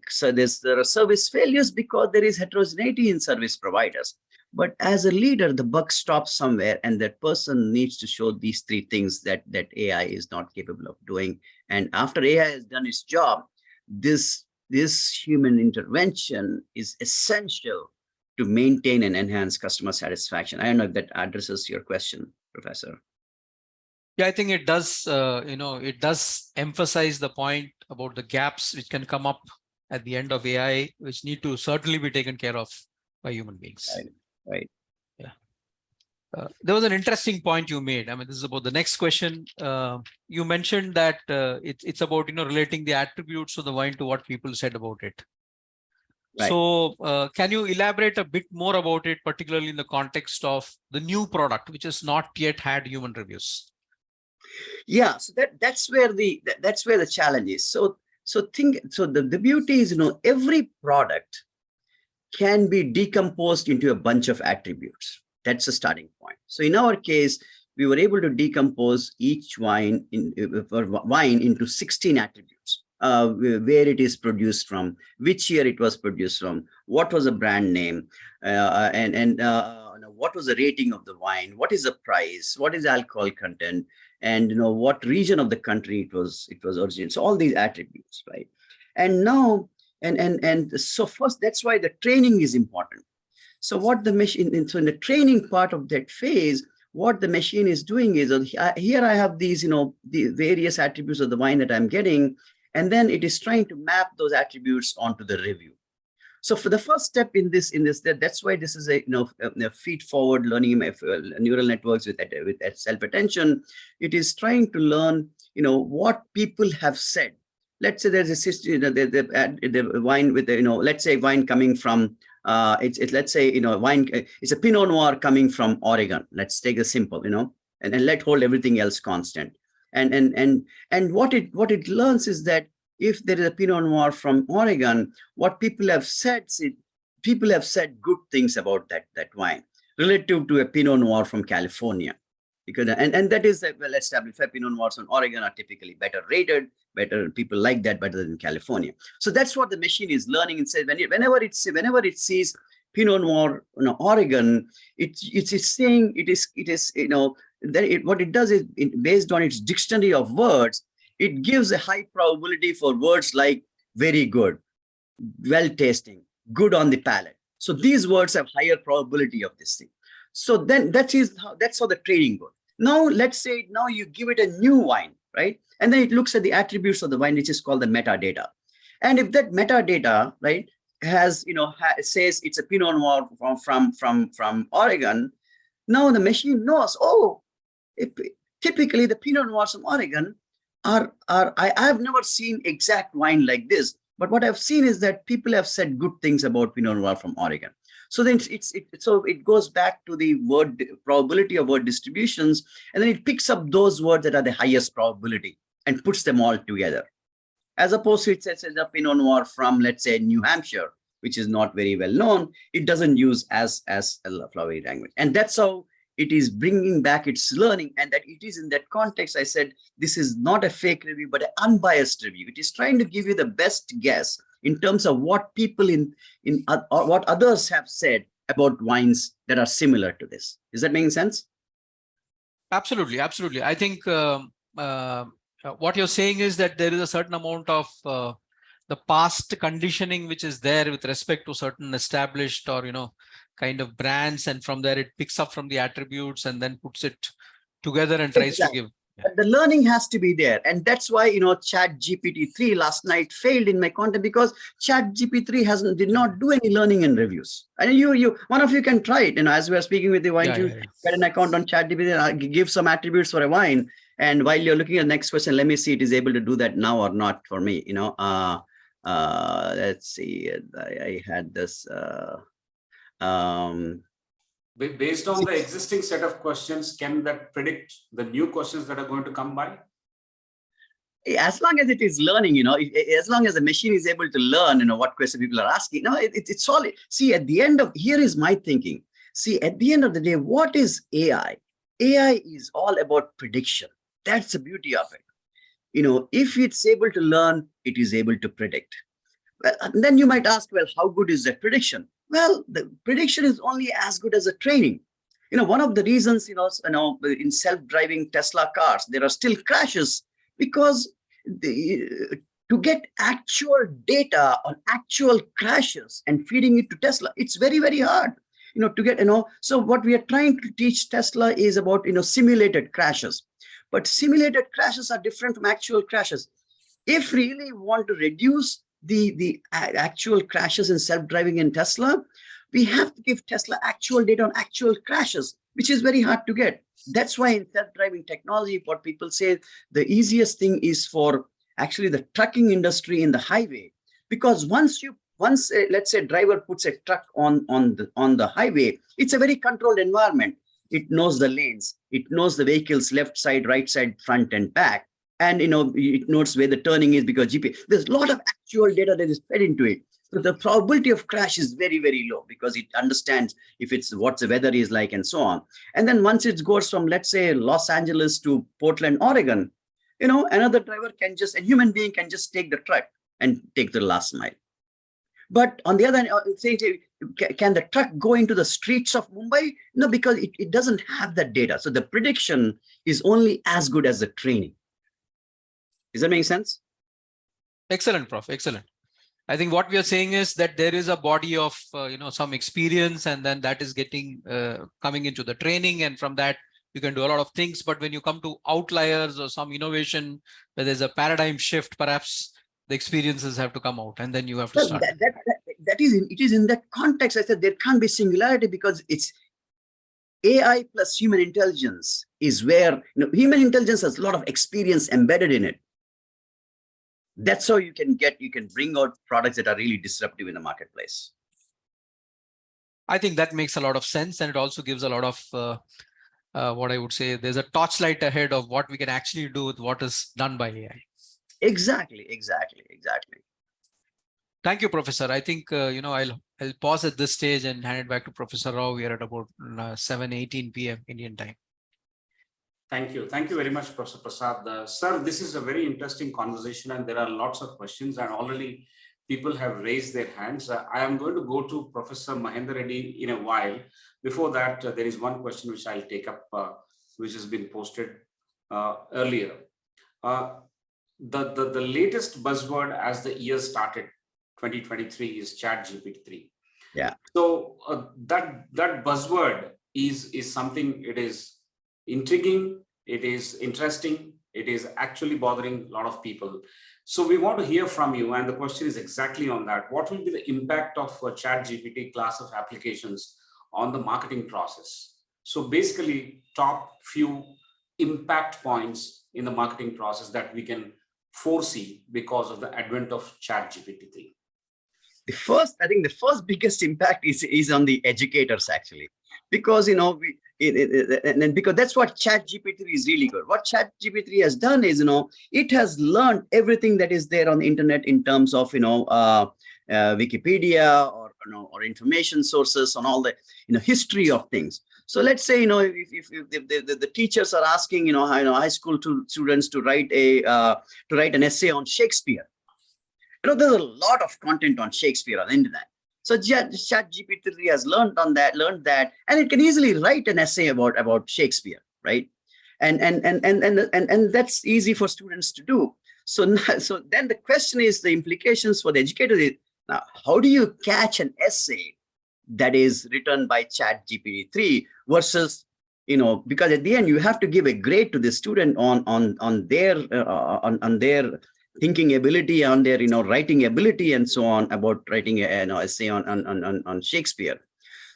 So there are service failures because there is heterogeneity in service providers. But as a leader, the buck stops somewhere, and that person needs to show these three things that AI is not capable of doing. And after AI has done its job, this human intervention is essential to maintain and enhance customer satisfaction. I don't know if that addresses your question, Professor. Yeah, I think it does. It does emphasize the point about the gaps which can come up at the end of AI, which need to certainly be taken care of by human beings. Right. Yeah. There was an interesting point you made. I mean, this is about the next question. You mentioned that it's about relating the attributes of the wine to what people said about it. Right. So can you elaborate a bit more about it, particularly in the context of the new product, which has not yet had human reviews? Yeah, so that's where the challenge is. So the beauty is, every product can be decomposed into a bunch of attributes. That's the starting point. So in our case, we were able to decompose each wine into 16 attributes. Where it is produced from, which year it was produced from, what was the brand name, and what was the rating of the wine, what is the price, what is the alcohol content, and what region of the country it was originated. So all these attributes, right? And now, and so first, that's why the training is important. So what the machine, so in the training part of that phase, what the machine is doing is, here I have these, the various attributes of the wine that I'm getting, and then it is trying to map those attributes onto the review. So for the first step in this, that's why this is a feed-forward learning neural networks with self-attention. It is trying to learn, what people have said. Let's say there's a system, the wine with let's say wine coming from let's say wine. It's a Pinot Noir coming from Oregon. Let's take a simple, and let hold everything else constant. And what it learns is that if there is a Pinot Noir from Oregon, what people have said good things about that wine relative to a Pinot Noir from California. Because and that is well established. Pinot Noirs from Oregon are typically better rated, better, people like that better than California. So that's what the machine is learning, and says whenever it sees Pinot Noir, Oregon, it's saying it is what it does is, based on its dictionary of words, it gives a high probability for words like very good, well tasting, good on the palate. So these words have higher probability of this thing. So then that's how the training goes. Now let's say you give it a new wine, right? And then it looks at the attributes of the wine, which is called the metadata. And if that metadata, right, has says it's a Pinot Noir from Oregon, now the machine knows, typically the Pinot Noirs from Oregon I have never seen exact wine like this, but what I've seen is that people have said good things about Pinot Noir from Oregon. So then it goes back to the word probability of word distributions, and then it picks up those words that are the highest probability and puts them all together. As opposed to it says a Pinot Noir from, let's say, New Hampshire, which is not very well known. It doesn't use as a flowery language, and that's how it is bringing back its learning. And that it is in that context, I said, this is not a fake review, but an unbiased review. It is trying to give you the best guess in terms of what people or what others have said about wines that are similar to this. Is that making sense? Absolutely. I think what you're saying is that there is a certain amount of the past conditioning which is there with respect to certain established or kind of brands, and from there it picks up from the attributes and then puts it together and tries to give. But the learning has to be there. And that's why, Chat GPT-3 last night failed in my content, because Chat GPT-3 did not do any learning and reviews. And one of you can try it. As we are speaking with the wine, get an account on Chat GPT, give some attributes for a wine. And while you're looking at the next question, let me see it is able to do that now or not for me. Let's see. I had this. Based on the existing set of questions, can that predict the new questions that are going to come by? As long as it is learning, as long as the machine is able to learn, what question people are asking, it's solid. See, here is my thinking. See, at the end of the day, what is AI? AI is all about prediction. That's the beauty of it. If it's able to learn, it is able to predict. Well, and then you might ask, well, how good is that prediction? Well, the prediction is only as good as the training. One of the reasons, in self-driving Tesla cars, there are still crashes, because to get actual data on actual crashes and feeding it to Tesla, it's very, very hard. To get, so what we are trying to teach Tesla is about, simulated crashes. But simulated crashes are different from actual crashes. If we really want to reduce the actual crashes in self-driving in Tesla, we have to give Tesla actual data on actual crashes, which is very hard to get. That's why in self-driving technology, what people say, the easiest thing is for actually the trucking industry in the highway, because once let's say driver puts a truck on the highway, it's a very controlled environment. It knows the lanes, it knows the vehicles left side, right side, front and back. And it knows where the turning is, because GPS. There's a lot of actual data that is fed into it. So the probability of crash is very, very low, because it understands what the weather is like and so on. And then once it goes from, let's say, Los Angeles to Portland, Oregon, another driver a human being can just take the truck and take the last mile. But on the other hand, can the truck go into the streets of Mumbai? No, because it doesn't have that data. So the prediction is only as good as the training. Does that make sense? Excellent, Prof. Excellent. I think what we are saying is that there is a body of some experience, and then that is getting coming into the training, and from that you can do a lot of things. But when you come to outliers or some innovation where there's a paradigm shift, perhaps the experiences have to come out, and then you have to start. It is in that context I said there can't be singularity, because it's AI plus human intelligence is where human intelligence has a lot of experience embedded in it. That's how you can bring out products that are really disruptive in the marketplace. I think that makes a lot of sense, and it also gives a lot of what I would say, there's a torchlight ahead of what we can actually do with what is done by AI. Exactly. Thank you, Professor. I think I'll pause at this stage and hand it back to Professor Rao. We are at about 7:18 p.m. Indian time. Thank you very much, Professor Prasad. Sir, this is a very interesting conversation, and there are lots of questions, and already people have raised their hands. I am going to go to Professor Mahendra Reddy in a while. Before that, there is one question which I'll take up, which has been posted earlier. The latest buzzword as the year started, 2023, is Chat GPT-3. Yeah. So that buzzword is something, it is intriguing, it is interesting, it is actually bothering a lot of people. So we want to hear from you, and the question is exactly on that. What will be the impact of a Chat GPT class of applications on the marketing process? So basically, top few impact points in the marketing process that we can foresee because of the advent of Chat GPT-3. I think the first biggest impact is on the educators, actually, because because that's what Chat GPT is really good. What Chat GPT has done is it has learned everything that is there on the internet in terms of Wikipedia or information sources on all the history of things. So let's say if the teachers are asking high school students to write an essay on Shakespeare. There's a lot of content on Shakespeare on the internet. So Chat GPT has learned that, and it can easily write an essay about Shakespeare, right? And that's easy for students to do. So then the question is, the implications for the educators is, now how do you catch an essay that is written by Chat GPT-3 versus because at the end you have to give a grade to the student on their thinking ability, on their writing ability, and so on, about writing an essay on Shakespeare.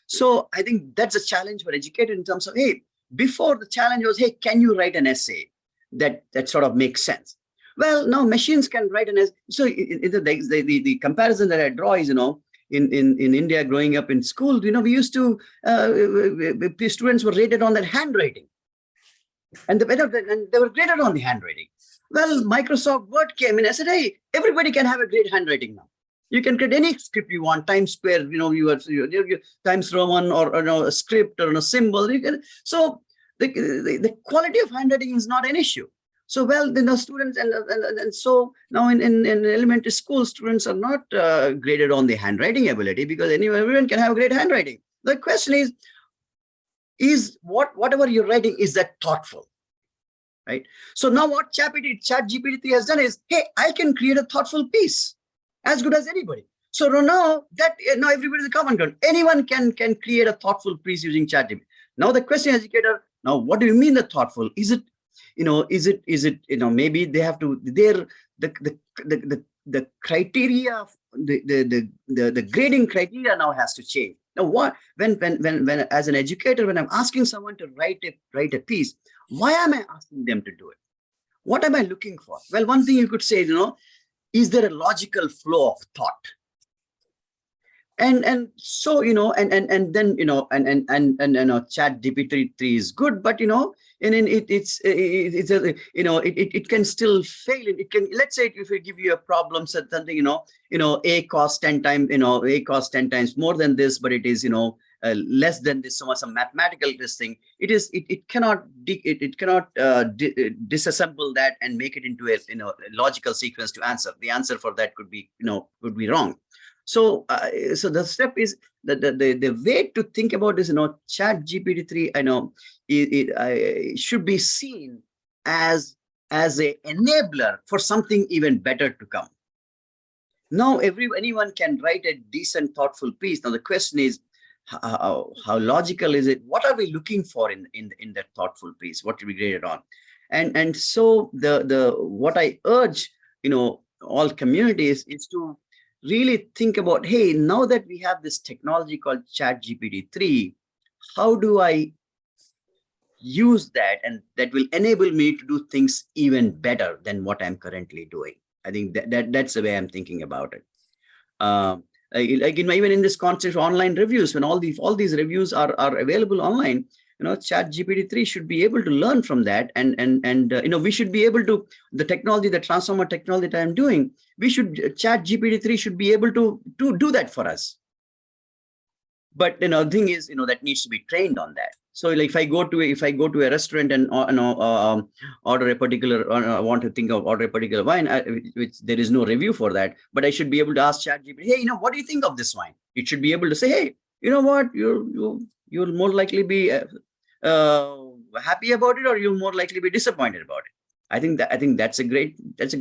So I think that's a challenge for educators in terms of, hey, before the challenge was, hey, can you write an essay that sort of makes sense? Well, now machines can write an essay. So the comparison that I draw is, in India, growing up in school, we used to, the students were rated on their handwriting, and they were graded on the handwriting. Well, Microsoft Word came in and said, hey, everybody can have a great handwriting now. You can create any script you want, Times Square, Times Roman, or a script or a symbol. So the quality of handwriting is not an issue. So, well, students, and so now in elementary school, students are not graded on the handwriting ability, because everyone can have great handwriting. The question is whatever you're writing, is that thoughtful? Right? So now what ChatGPT has done is, hey, I can create a thoughtful piece as good as anybody. So now everybody's a common ground. Anyone can create a thoughtful piece using ChatGPT. Now the question, educator, now what do you mean the thoughtful? Is it maybe they have to, the criteria, the grading criteria now has to change. Now when as an educator, when I'm asking someone to write a piece, why am I asking them to do it? What am I looking for? Well, one thing you could say, is there a logical flow of thought? And so, and then, ChatGPT 3 is good, but, it can still fail. It can, let's say, if we give you a problem, said something, A costs 10 times, A costs 10 times more than this, but it is, less than this, so much some mathematical this thing. It cannot disassemble that and make it into a logical sequence to answer. The answer for that could be wrong. So the step is the way to think about this, ChatGPT 3, it should be seen as a enabler for something even better to come. Now anyone can write a decent, thoughtful piece. Now the question is, how logical is it? What are we looking for in that thoughtful piece? What to be graded on? And so what I urge all communities is to really think about, hey, now that we have this technology called ChatGPT 3, how do I use that, and that will enable me to do things even better than what I'm currently doing? I think that's the way I'm thinking about it. Even in this concept of online reviews, when all these reviews are available online, ChatGPT 3 should be able to learn from that, and we should be able to, the transformer technology that I'm doing, ChatGPT 3 should be able to do that for us. But the thing is, that needs to be trained on that. So, like, if I go to a restaurant and order a particular, order a particular wine, which there is no review for that, but I should be able to ask ChatGPT, hey, what do you think of this wine? It should be able to say, hey, you know what, you'll more likely be happy about it, or you'll more likely be disappointed about it. I think that's a great, that's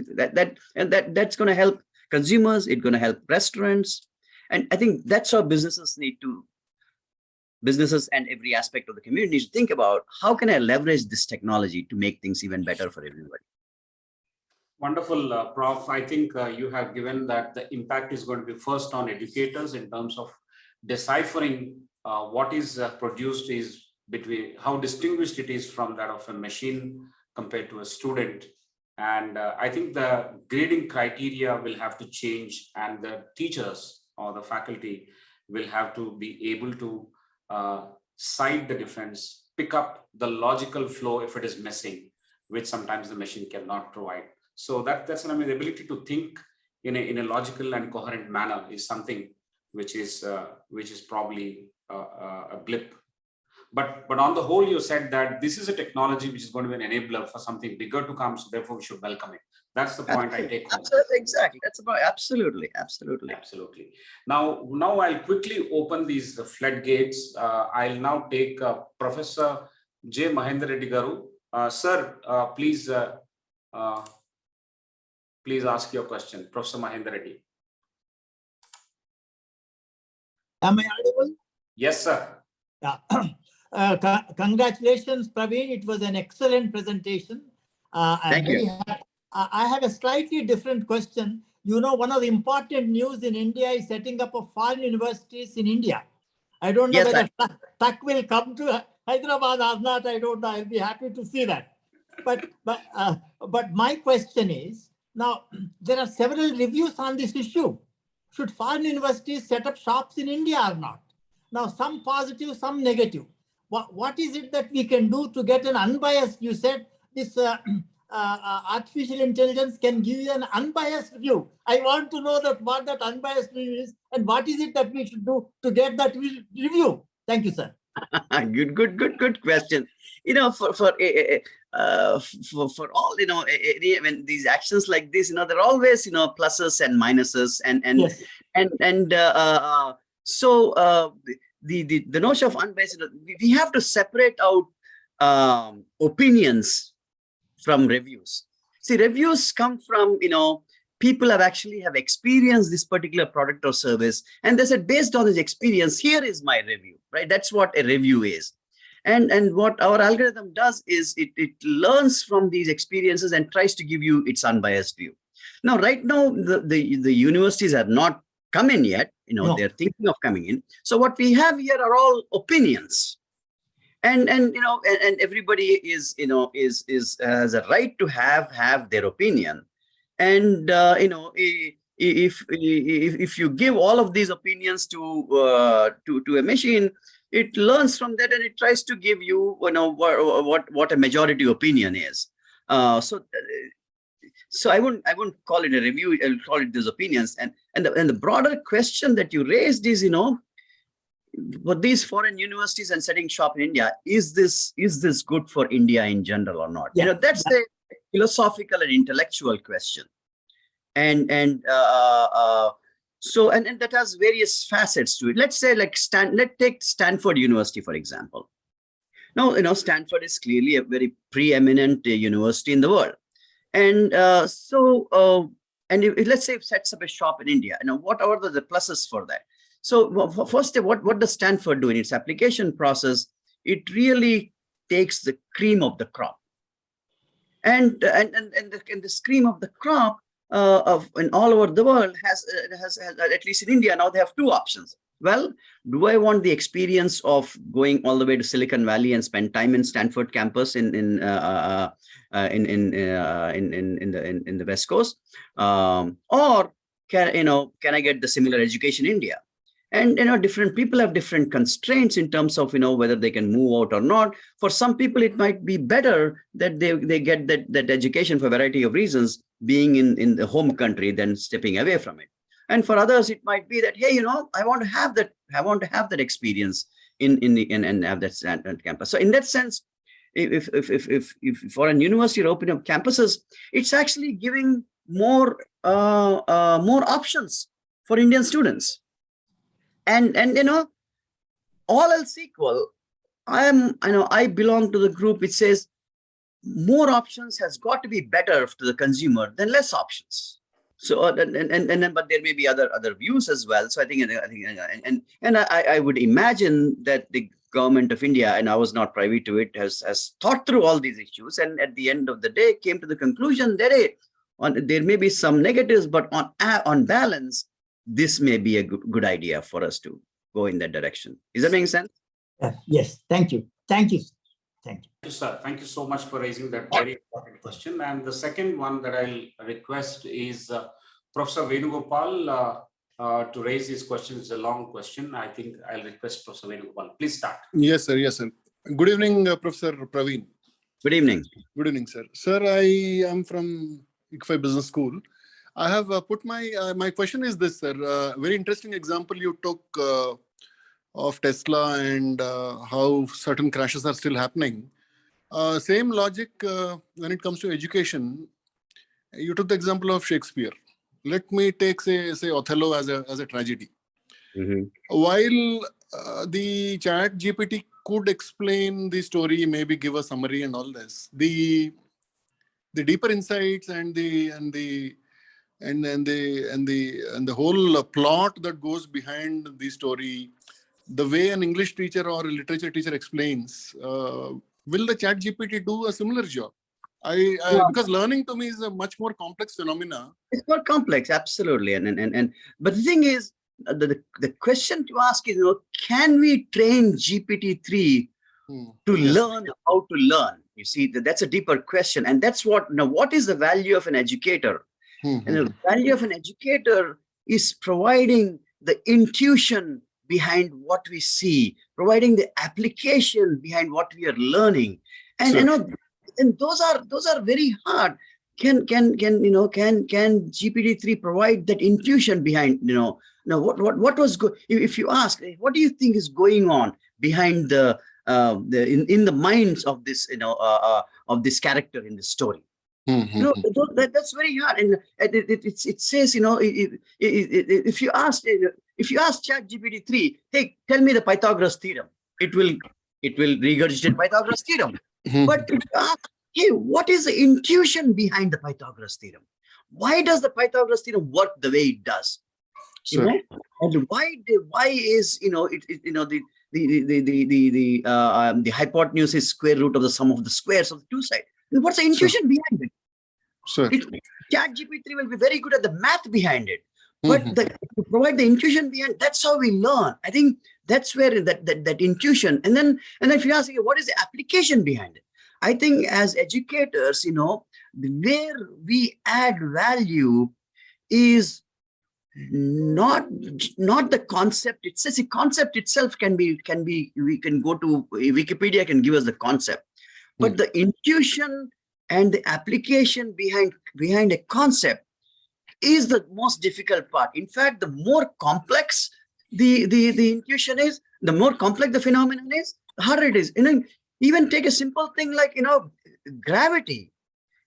going to help consumers. It's going to help restaurants, and I think that's how businesses and every aspect of the community needs to think about, how can I leverage this technology to make things even better for everybody. Wonderful, Prof. I think you have given that the impact is going to be first on educators in terms of deciphering what is produced is between how distinguished it is from that of a machine compared to a student. And I think the grading criteria will have to change, and the teachers or the faculty will have to be able to cite the difference, pick up the logical flow if it is missing, which sometimes the machine cannot provide. So that's the ability to think in a logical and coherent manner is something which is probably a blip. But on the whole, you said that this is a technology which is going to be an enabler for something bigger to come. So therefore, we should welcome it. That's the point I take home. Absolutely, exactly. That's about absolutely. Now I'll quickly open these floodgates. I'll now take Professor J. Mahendra Reddy Garu. Sir, please ask your question, Professor Mahendra Reddy. Am I audible? Yes, sir. Yeah. Congratulations, Praveen. It was an excellent presentation. Thank you. I have a slightly different question. You know, one of the important news in India is setting up of foreign universities in India. I don't know Yes, whether TAC will come to Hyderabad or not. I don't know. I'll be happy to see that. But my question is, now there are several reviews on this issue. Should foreign universities set up shops in India or not? Now, some positive, some negative. What is it that we can do to get an unbiased? You said this artificial intelligence can give you an unbiased view. I want to know that what that unbiased view is and what is it that we should do to get that review. Thank you, sir. Good question. You know, for all, you know, when these actions like this, you know, there are always, you know, pluses and minuses, Yes. So the notion of unbiased, you know, we have to separate out opinions from reviews. See, reviews come from, you know, people have experienced this particular product or service, and they said, based on this experience, here is my review, right? That's what a review is. And what our algorithm does is it learns from these experiences and tries to give you its unbiased view. Now, right now, the universities have not come in yet. You know, they're thinking of coming in. So what we have here are all opinions. And you know, and everybody is, you know, is has a right to have their opinion. And you know, if you give all of these opinions to a machine, it learns from that and it tries to give you, you know, what a majority opinion is. So I wouldn't call it a review. I'll call it these opinions. And the broader question that you raised is, you know, for these foreign universities and setting shop in India, is this good for India in general or not? Yeah. You know, that's a philosophical and intellectual question. And that has various facets to it. Let's say, like, let's take Stanford University, for example. Now, you know, Stanford is clearly a very preeminent university in the world. And let's say it sets up a shop in India. You know, what are the pluses for that? So first, what does Stanford do in its application process? It really takes the cream of the crop, and the cream of the crop in all over the world has at least in India now they have two options. Well, do I want the experience of going all the way to Silicon Valley and spend time in Stanford campus in the West Coast, or can I get the similar education in India? And you know, different people have different constraints in terms of, you know, whether they can move out or not. For some people, it might be better that they get that education for a variety of reasons, being in the home country than stepping away from it. And for others, it might be that, hey, you know, I want to have that experience and have that Stanford campus. So in that sense, if foreign university are opening up campuses, it's actually giving more options for Indian students. And you know, all else equal, I belong to the group which says more options has got to be better to the consumer than less options. So but there may be other views as well. So I think I would imagine that the government of India, and I was not privy to it, has thought through all these issues, and at the end of the day came to the conclusion that there may be some negatives, but on balance, this may be a good idea for us to go in that direction. Is that making sense? Yes. Thank you. Thank you. Thank you, sir. Thank you so much for raising that very important question. And the second one that I'll request is Professor Venugopal to raise his question. It's a long question. I think I'll request Professor Venugopal. Please start. Yes, sir. Yes, sir. Good evening, Professor Praveen. Good evening. Good evening, sir. Sir, I am from ICFAI Business School. I have put my question is this, sir. Very interesting example you took of Tesla and how certain crashes are still happening. Same logic when it comes to education. You took the example of Shakespeare. Let me take say Othello as a tragedy. Mm-hmm. While the chat GPT could explain the story, maybe give a summary and all this, the deeper insights and the whole plot that goes behind the story, the way an English teacher or a literature teacher explains, will the chat GPT do a similar job? Because learning to me is a much more complex phenomena. It's more complex, absolutely. But the thing is, the question to ask is, can we train GPT-3 to learn how to learn? You see, that's a deeper question. And that's what is the value of an educator? And the value of an educator is providing the intuition behind what we see, providing the application behind what we are learning. And and those are very hard. Can GPT-3 provide that intuition behind, what was good? If you ask, what do you think is going on behind in the minds of this, of this character in the story? That's very hard. And it says, if you ask ChatGPT-3, hey, tell me the Pythagoras theorem, it will regurgitate Pythagoras theorem. But if you ask, hey, what is the intuition behind the Pythagoras theorem? Why does the Pythagoras theorem work the way it does? And why is the hypotenuse is square root of the sum of the squares of the two sides? What's the intuition behind it? ChatGPT will be very good at the math behind it, but to provide the intuition behind, that's how we learn. I think that's where that intuition, and then if you ask, what is the application behind it? I think as educators, where we add value is not the concept itself. The concept itself can be we can go to Wikipedia, can give us the concept, but the intuition and the application behind a concept is the most difficult part. In fact, the more complex the intuition is, the more complex the phenomenon is, the harder it is. Even take a simple thing like gravity.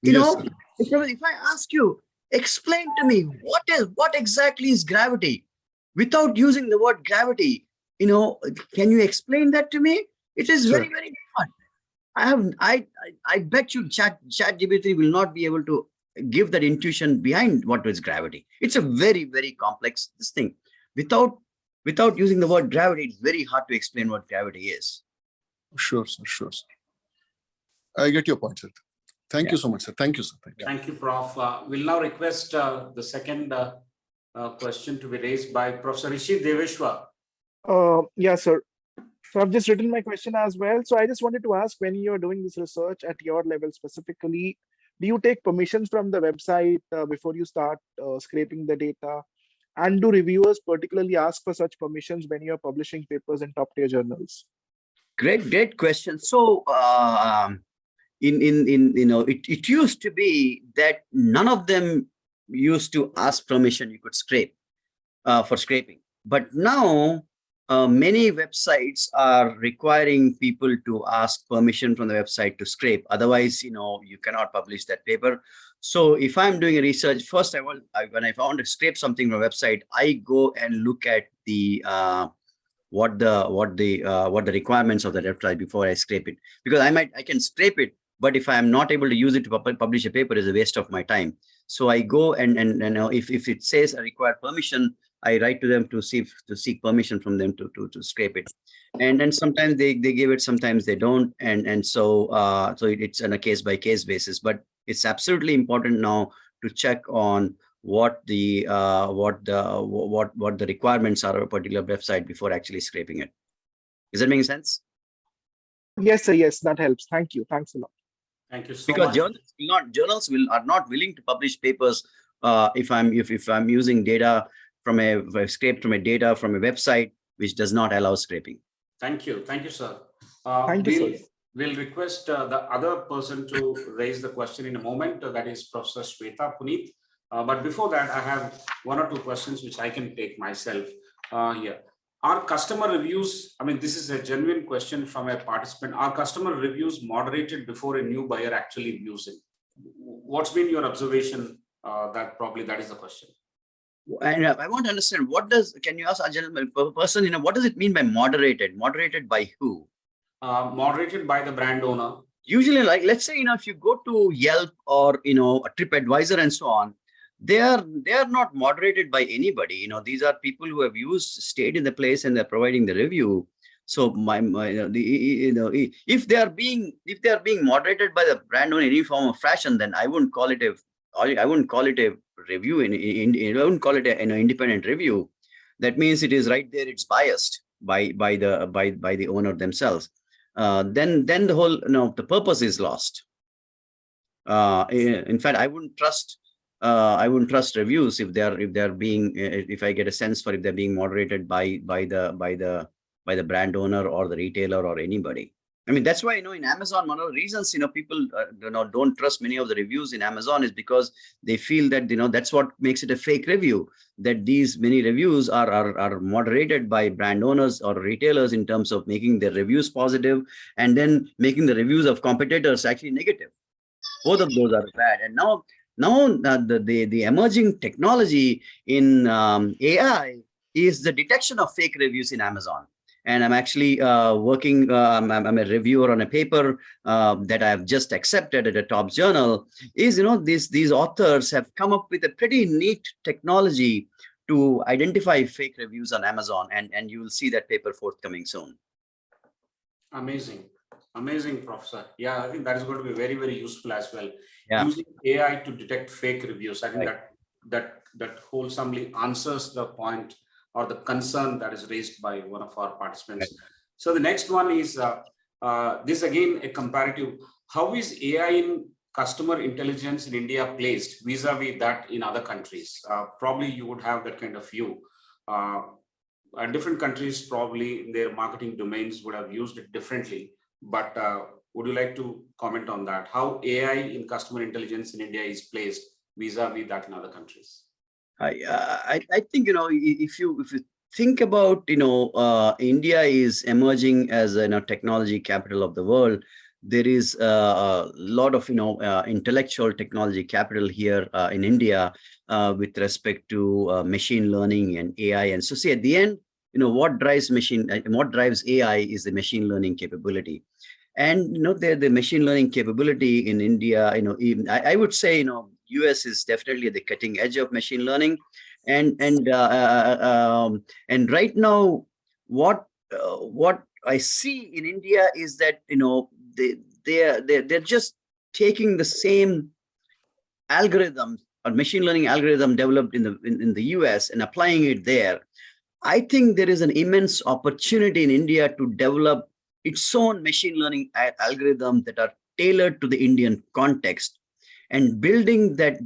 If I ask you, explain to me what exactly is gravity without using the word gravity, can you explain that to me? It is very, very hard. I bet you ChatGPT will not be able to give that intuition behind what is gravity. It's a very, very complex thing. Without using the word gravity, it's very hard to explain what gravity is. Sure, sir. I get your point, sir. Thank you so much, sir. Thank you, sir. Thank you, Prof. We'll now request the second question to be raised by Professor Rishi Deveshwar. Yeah, sir. So I've just written my question as well. So I just wanted to ask, when you're doing this research at your level specifically, do you take permissions from the website before you start scraping the data? And do reviewers particularly ask for such permissions when you're publishing papers in top-tier journals? Great question. So it used to be that none of them used to ask permission. You could scrape for scraping, but now many websites are requiring people to ask permission from the website to scrape. Otherwise, you cannot publish that paper. So if I'm doing a research, first when I want to scrape something from a website, I go and look at the what the requirements of the website before I scrape it, because I can scrape it, but if I am not able to use it to publish a paper, is a waste of my time. So I go and if it says I require permission, I write to them to seek permission from them to scrape it, and then sometimes they give it, sometimes they don't, and so it's on a case by case basis. But it's absolutely important now to check on what the requirements are of a particular website before actually scraping it. Is that making sense? Yes, sir. Yes, that helps. Thank you. Thanks a lot. Thank you so because much. Journals are not willing to publish papers if I'm using data from scraped from a data from a website which does not allow scraping. Thank you, sir. Thank you, sir. We'll request the other person to raise the question in a moment. That is Professor Shweta Puneet. But before that, I have one or two questions which I can take myself here. Are customer reviews, this is a genuine question from a participant, are customer reviews moderated before a new buyer actually views it? What's been your observation? That is the question. And I want to understand, can you ask a gentleman person, what does it mean by moderated? Moderated by who? Moderated by the brand owner. Usually, like, let's say, if you go to Yelp or, a TripAdvisor and so on, they are not moderated by anybody. You know, these are people who have stayed in the place and they're providing the review. So if they are being moderated by the brand owner in any form of fashion, then I wouldn't call it a review. I wouldn't call it an independent review. That means it is right there. It's biased by the owner themselves. Then the whole the purpose is lost. In fact, I wouldn't trust reviews if I get a sense for if they're being moderated by the brand owner or the retailer or anybody. I mean, that's why, in Amazon, one of the reasons, people don't trust many of the reviews in Amazon is because they feel that, that's what makes it a fake review, that these many reviews are moderated by brand owners or retailers in terms of making their reviews positive and then making the reviews of competitors actually negative. Both of those are bad. And now the emerging technology in AI is the detection of fake reviews in Amazon. And I'm actually working, I'm a reviewer on a paper that I've just accepted at a top journal. Is, these authors have come up with a pretty neat technology to identify fake reviews on Amazon. And you will see that paper forthcoming soon. Amazing. Amazing, Professor. Yeah, I think that is going to be very, very useful as well. Yeah. Using AI to detect fake reviews. I think that wholesomely answers the point or the concern that is raised by one of our participants. Right. So the next one is this again a comparative. How is AI in customer intelligence in India placed vis-a-vis that in other countries? Probably you would have that kind of view. Different countries probably in their marketing domains would have used it differently. But would you like to comment on that? How AI in customer intelligence in India is placed vis-a-vis that in other countries? I think, if you think about, India is emerging as a technology capital of the world. There is a lot of, intellectual technology capital here in India with respect to machine learning and AI. And so, see, at the end, what drives AI is the machine learning capability. And the machine learning capability in India, even I would say, US is definitely at the cutting edge of machine learning, and right now, what I see in India is that they're just taking the same algorithm or machine learning algorithm developed in the US and applying it there. I think there is an immense opportunity in India to develop its own machine learning algorithms that are tailored to the Indian context, and building that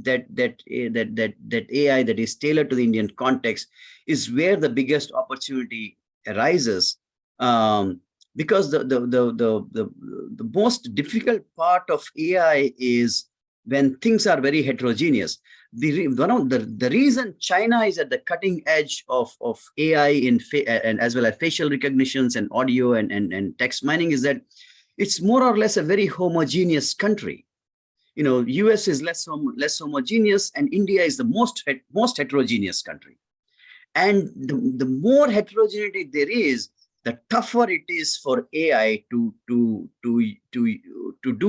AI that is tailored to the Indian context is where the biggest opportunity arises. Because the most difficult part of AI is when things are very heterogeneous. The reason China is at the cutting edge of AI and as well as facial recognitions and audio and text mining is that it's more or less a very homogeneous country. US is less homogeneous, and India is the most heterogeneous country. And the more heterogeneity there is, the tougher it is for AI to do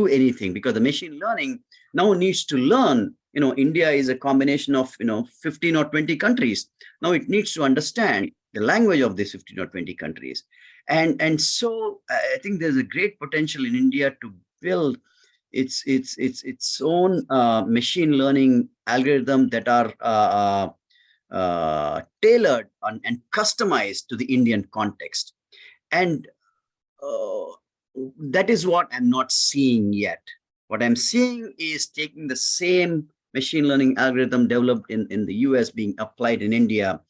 anything, because the machine learning now needs to learn. India is a combination of 15 or 20 countries. Now it needs to understand the language of these 15 or 20 countries, and so I think there's a great potential in India to build its own machine learning algorithm that are tailored and customized to the Indian context. And that is what I'm not seeing yet. What I'm seeing is taking the same machine learning algorithm developed in the US being applied in India,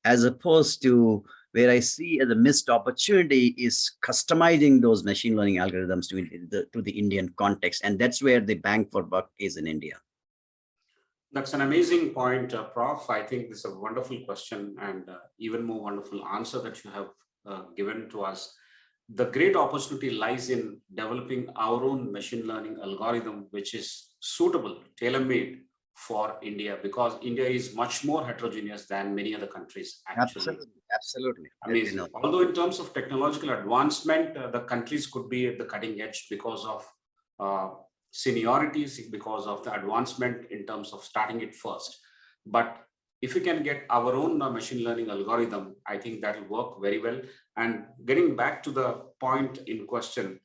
as opposed to where I see as a missed opportunity is customizing those machine learning algorithms to the Indian context. And that's where the bang for buck is in India. That's an amazing point, Prof. I think this is a wonderful question and even more wonderful answer that you have given to us. The great opportunity lies in developing our own machine learning algorithm, which is suitable, tailor-made for India, because India is much more heterogeneous than many other countries, actually. Absolutely. Amazing. Although in terms of technological advancement, the countries could be at the cutting edge because of seniorities, because of the advancement in terms of starting it first. But if we can get our own machine learning algorithm, I think that will work very well. And getting back to the point in question,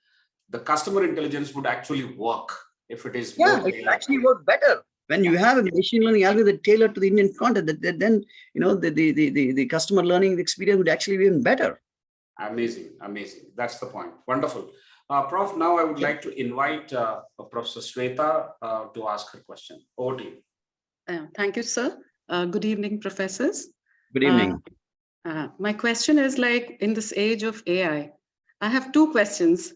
the customer intelligence would actually work if it is Yeah, more it actually works better. When you have a machine learning algorithm tailored to the Indian content, then the customer learning experience would actually be even better. Amazing, amazing. That's the point. Wonderful. Prof, now I would like to invite Professor Sweta to ask her question. Over to you. Thank you, sir. Good evening, professors. Good evening. My question is, like, in this age of AI, I have two questions.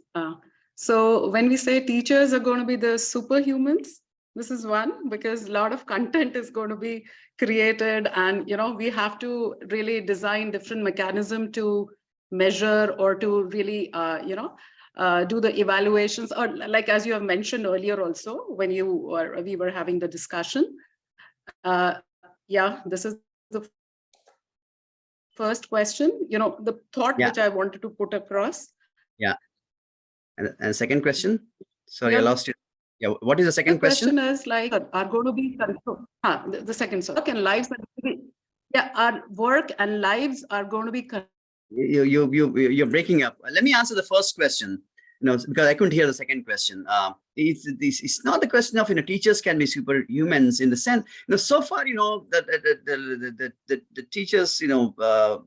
So when we say teachers are going to be the superhumans, this is one, because a lot of content is going to be created, and we have to really design different mechanism to measure or to really do the evaluations, or like as you have mentioned earlier also when we were having the discussion. Yeah, this is the first question, the thought which I wanted to put across. Yeah. And second question? Sorry, Yeah. I lost you. Yeah, what is the second question? The question is, like, are going to be controlled. The second, so work and lives are going to be, our work and lives are going to be You're breaking up. Let me answer the first question. Because I couldn't hear the second question. It's not the question of teachers can be superhumans in the sense. So far, the teachers, the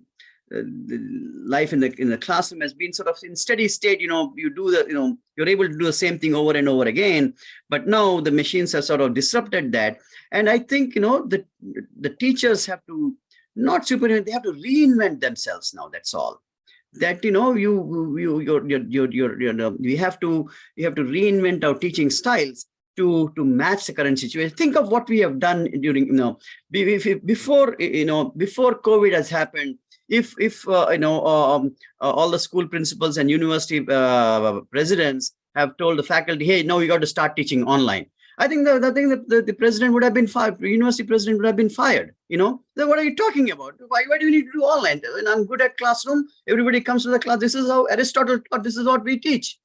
life in the classroom has been sort of in steady state. You do you're able to do the same thing over and over again. But now the machines have sort of disrupted that, and I think the teachers have to not superhuman. They have to reinvent themselves now. That's all. That we have to reinvent our teaching styles to match the current situation. Think of what we have done during before COVID has happened. If all the school principals and university presidents have told the faculty, hey, now you got to start teaching online, I think the president would have been fired. The university president would have been fired. Then what are you talking about? Why do you need to do online? When I'm good at classroom, everybody comes to the class. This is how Aristotle taught. This is what we teach.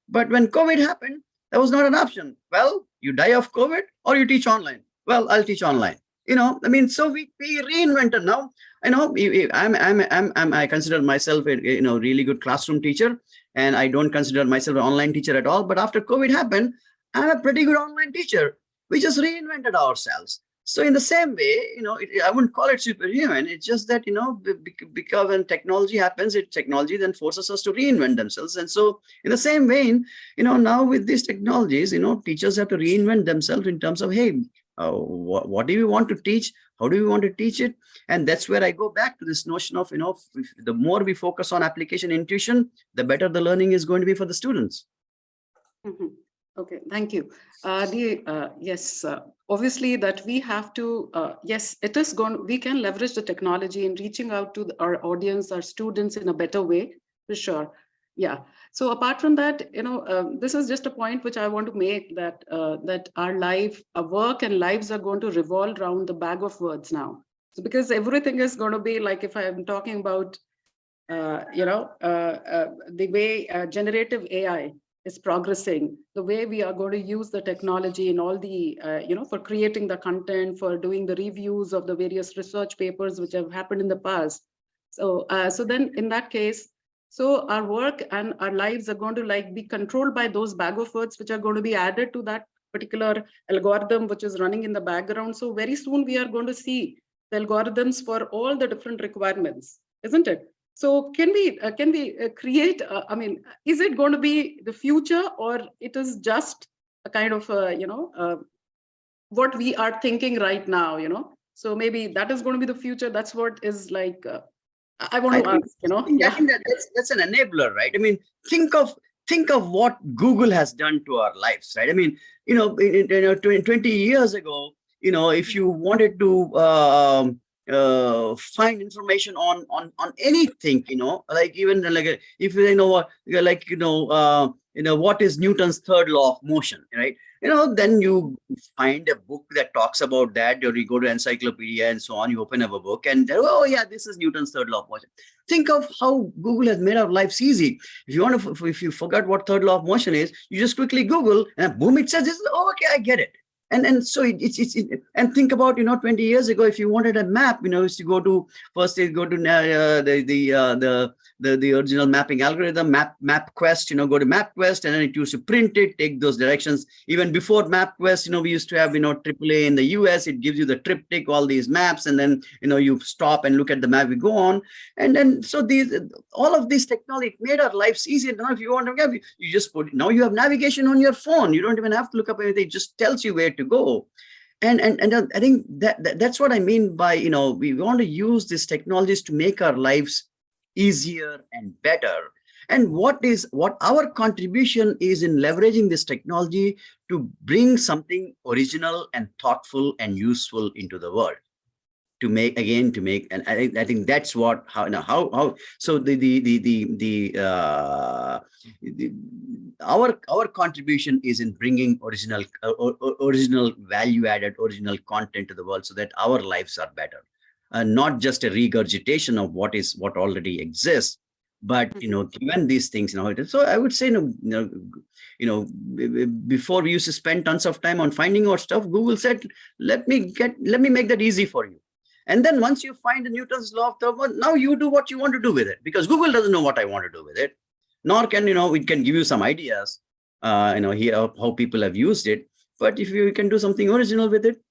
But when COVID happened, that was not an option. Well, you die of COVID or you teach online. Well, I'll teach online. So we reinvented now. I consider myself a really good classroom teacher, and I don't consider myself an online teacher at all. But after COVID happened, I'm a pretty good online teacher. We just reinvented ourselves. So in the same way, I wouldn't call it superhuman. It's just that, because when technology happens, technology then forces us to reinvent themselves. And so in the same vein, now with these technologies, teachers have to reinvent themselves in terms of, hey, what do we want to teach? How do we want to teach it? And that's where I go back to this notion of, the more we focus on application intuition, the better the learning is going to be for the students. Mm-hmm. Okay, thank you. Yes, obviously that we have to, yes, we can leverage the technology in reaching out to our audience, our students in a better way, for sure. Yeah. So apart from that, this is just a point which I want to make, that that our work and lives are going to revolve around the bag of words now. So because everything is going to be like, if I'm talking about, the way generative AI is progressing, the way we are going to use the technology in all the, for creating the content, for doing the reviews of the various research papers which have happened in the past. So, so then in that case, so our work and our lives are going to be controlled by those bag of words which are going to be added to that particular algorithm which is running in the background. So very soon we are going to see the algorithms for all the different requirements, isn't it? So can we create, is it going to be the future, or it is just a kind of, what we are thinking right now, So maybe that is going to be the future. That's what is like, I want to ask, I think that's an enabler, right? Think of what Google has done to our lives, right? 20 years ago, if you wanted to find information on anything, if what is Newton's third law of motion, right? Then you find a book that talks about that, or you go to encyclopedia and so on, you open up a book and, oh yeah, this is Newton's third law of motion. Think of how Google has made our lives easy. If you forgot what third law of motion is, you just quickly Google and boom, it says this. Oh, okay, I get it. And so and think about 20 years ago, if you wanted a map, used to go to first you go to the original mapping algorithm, MapQuest, go to MapQuest, and then it used to print it, take those directions. Even before MapQuest, we used to have AAA in the US. It gives you the triptych, all these maps, and then you stop and look at the map, we go on. And then so all of this technology made our lives easier. Now if you want to you just put, now you have navigation on your phone, you don't even have to look up anything, it just tells you where to go. And I think that's what I mean by we want to use these technologies to make our lives easier and better. And what our contribution is in leveraging this technology to bring something original and thoughtful and useful into the world, to make, and I think that's what so our contribution is in bringing original value added, original content to the world, so that our lives are better, not just a regurgitation of what already exists, but given these things. So I would say before we used to spend tons of time on finding out stuff, Google said, let me make that easy for you. And then once you find the Newton's law of thermodynamics, now you do what you want to do with it, because Google doesn't know what I want to do with it, nor can, it can give you some ideas, here how people have used it. But if you can do something original with it,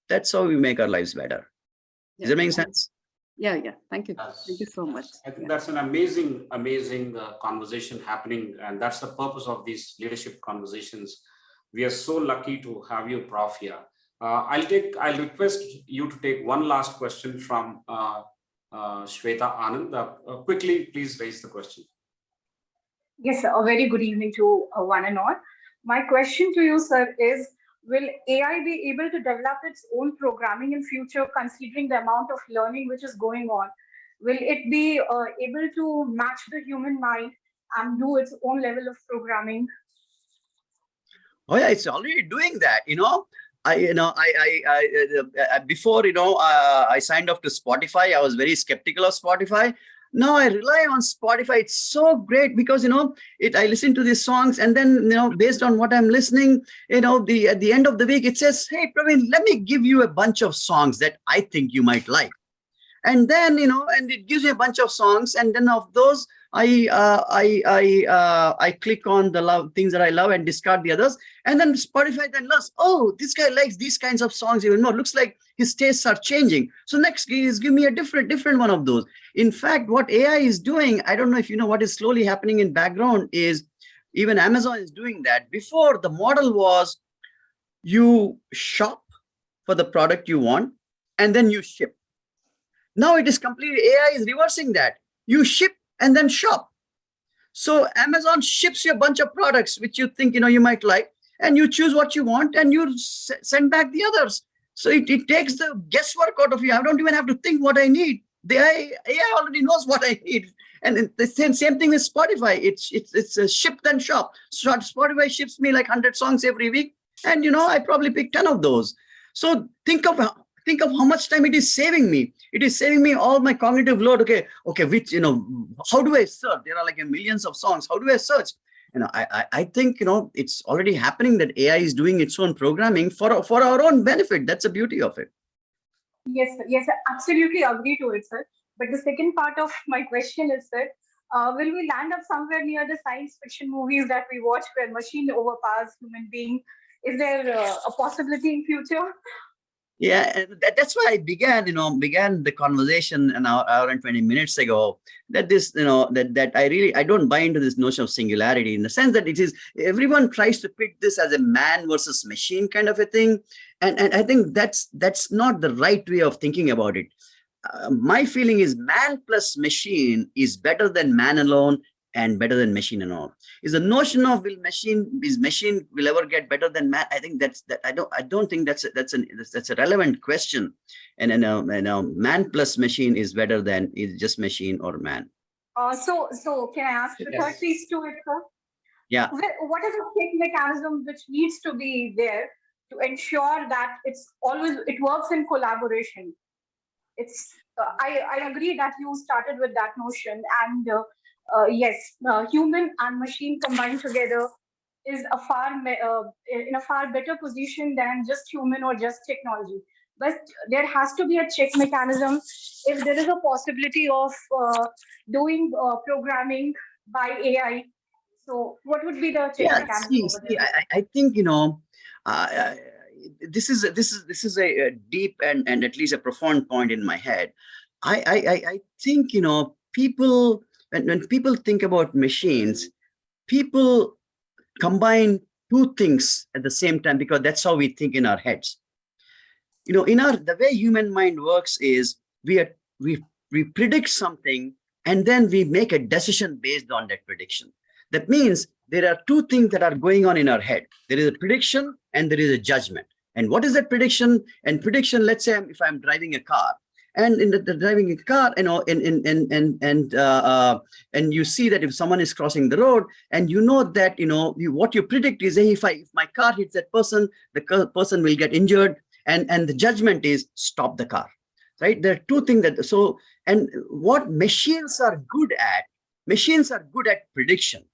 that's how we make our lives better. Does that make sense? Yeah. Thank you. Thank you so much. I think that's an amazing conversation happening. And that's the purpose of these leadership conversations. We are so lucky to have you, Prof, here. I'll request you to take one last question from Shweta Anand. Quickly, please raise the question. Yes, sir. A very good evening to one and all. My question to you, sir, is, will AI be able to develop its own programming in future, considering the amount of learning which is going on? Will it be able to match the human mind and do its own level of programming? Oh yeah, it's already doing that. Before I signed up to Spotify, I was very skeptical of Spotify. Now I rely on Spotify. It's so great because I listen to these songs, and then based on what I'm listening, at the end of the week it says, hey Praveen, let me give you a bunch of songs that I think you might like. And then and it gives me a bunch of songs, and then of those I click on the things that I love and discard the others. And then Spotify then learns, oh, this guy likes these kinds of songs even more. Looks like his tastes are changing. So next is give me a different one of those. In fact, what AI is doing, I don't know if you know what is slowly happening in background, is even Amazon is doing that. Before, the model was you shop for the product you want and then you ship. Now it is completely, AI is reversing that. You ship and then shop. So Amazon ships you a bunch of products which you think you might like, and you choose what you want and you send back the others. So it takes the guesswork out of you. I don't even have to think what I need. The AI already knows what I need. And the same thing with Spotify. It's a ship then shop. So Spotify ships me like 100 songs every week, and I probably pick 10 of those. So think of how much time it is saving me. It is saving me all my cognitive load. Okay, which, how do I search? There are like millions of songs. How do I search? I think, it's already happening that AI is doing its own programming for our own benefit. That's the beauty of it. Yes, I absolutely agree to it, sir. But the second part of my question is, sir, will we land up somewhere near the science fiction movies that we watch where machine overpowers human being? Is there a possibility in future? Yeah, that's why I began the conversation an hour and 20 minutes ago, that this, that I don't buy into this notion of singularity, in the sense that it is, everyone tries to pick this as a man versus machine kind of a thing. And I think that's not the right way of thinking about it. My feeling is man plus machine is better than man alone and better than machine alone. Is the notion of machine will ever get better than man? I think I don't think that's a relevant question. And man plus machine is better than is just machine or man. So can I ask the third piece to it, sir? Yeah. What is the check mechanism which needs to be there to ensure that it works in collaboration? I agree that you started with that notion, and yes, human and machine combined together is in a far better position than just human or just technology. But there has to be a check mechanism if there is a possibility of doing programming by AI. So what would be the check Yeah, mechanism over see, there? I think, uh, this is a deep and at least a profound point in my head. I think, people, when people think about machines, people combine two things at the same time, because that's how we think in our heads. The way human mind works is we predict something, and then we make a decision based on that prediction. That means there are two things that are going on in our head. There is a prediction and there is a judgment. And what is that prediction? And prediction, let's say if I'm driving a car, and in the driving a car, and you see that if someone is crossing the road, and that what you predict is, hey, if my car hits that person, the person will get injured, and the judgment is stop the car, right? There are two things and what machines are good at prediction.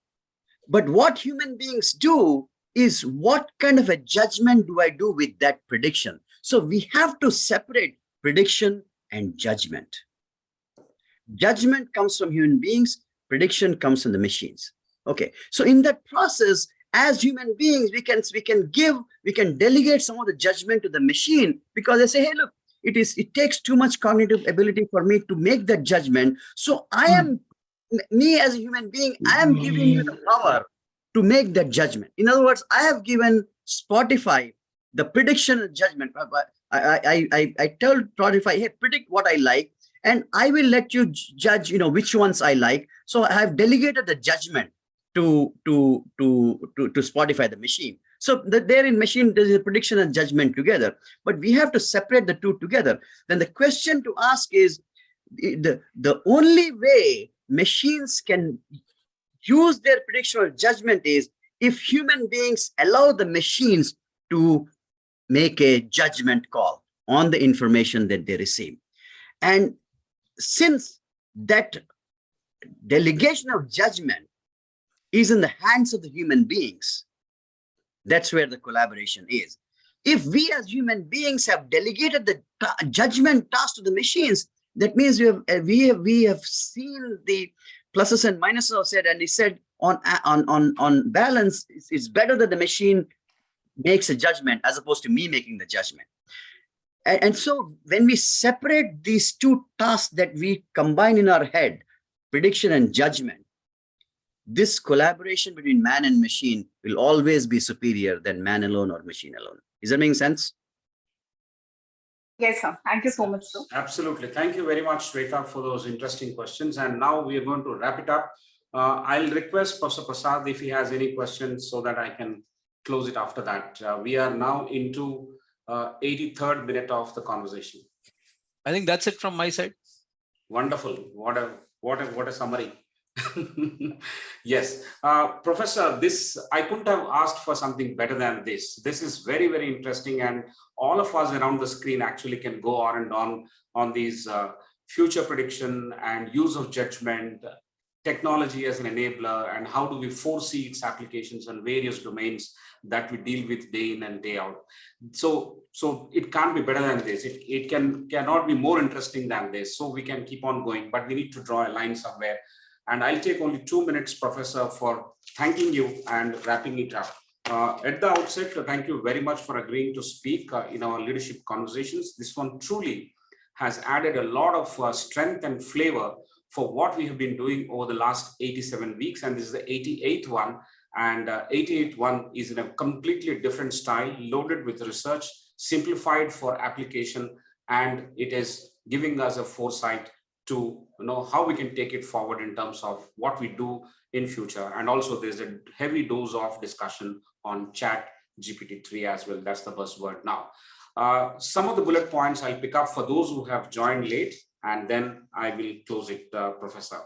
But what human beings do is, what kind of a judgment do I do with that prediction? So we have to separate prediction and judgment. Judgment comes from human beings, prediction comes from the machines. Okay, so in that process, as human beings, we can delegate some of the judgment to the machine, because they say, hey, look, it takes too much cognitive ability for me to make that judgment. So me as a human being, I am giving you the power to make that judgment. In other words, I have given Spotify the prediction and judgment. I tell Spotify, hey, predict what I like, and I will let you judge, which ones I like. So I have delegated the judgment to Spotify, the machine. So there in machine, there is a prediction and judgment together, but we have to separate the two together. Then the question to ask is, the only way machines can use their prediction or judgment is if human beings allow the machines to make a judgment call on the information that they receive. And since that delegation of judgment is in the hands of the human beings, that's where the collaboration is. If we as human beings have delegated the judgment task to the machines, that means we have seen the pluses and minuses of it, and he said on balance, it's better that the machine makes a judgment as opposed to me making the judgment. And so when we separate these two tasks that we combine in our head, prediction and judgment, this collaboration between man and machine will always be superior than man alone or machine alone. Is that making sense? Yes, sir. Thank you so much, sir. Absolutely. Thank you very much, Shweta, for those interesting questions. And now we are going to wrap it up. I'll request Professor Prasad if he has any questions so that I can close it after that. We are now into 83rd minute of the conversation. I think that's it from my side. Wonderful. What a summary. Yes, Professor, I couldn't have asked for something better than this. This is very, very interesting, and all of us around the screen actually can go on and on these future prediction and use of judgment, technology as an enabler, and how do we foresee its applications in various domains that we deal with day in and day out. So it can't be better than this. It cannot be more interesting than this. So we can keep on going, but we need to draw a line somewhere. And I'll take only 2 minutes, Professor, for thanking you and wrapping it up. At the outset, thank you very much for agreeing to speak in our leadership conversations. This one truly has added a lot of strength and flavor for what we have been doing over the last 87 weeks. And this is the 88th one. And 88th one is in a completely different style, loaded with research, simplified for application, and it is giving us a foresight to know how we can take it forward in terms of what we do in future. And also there's a heavy dose of discussion on Chat GPT-3 as well. That's the buzzword now. Some of the bullet points I'll pick up for those who have joined late, and then I will close it, Professor.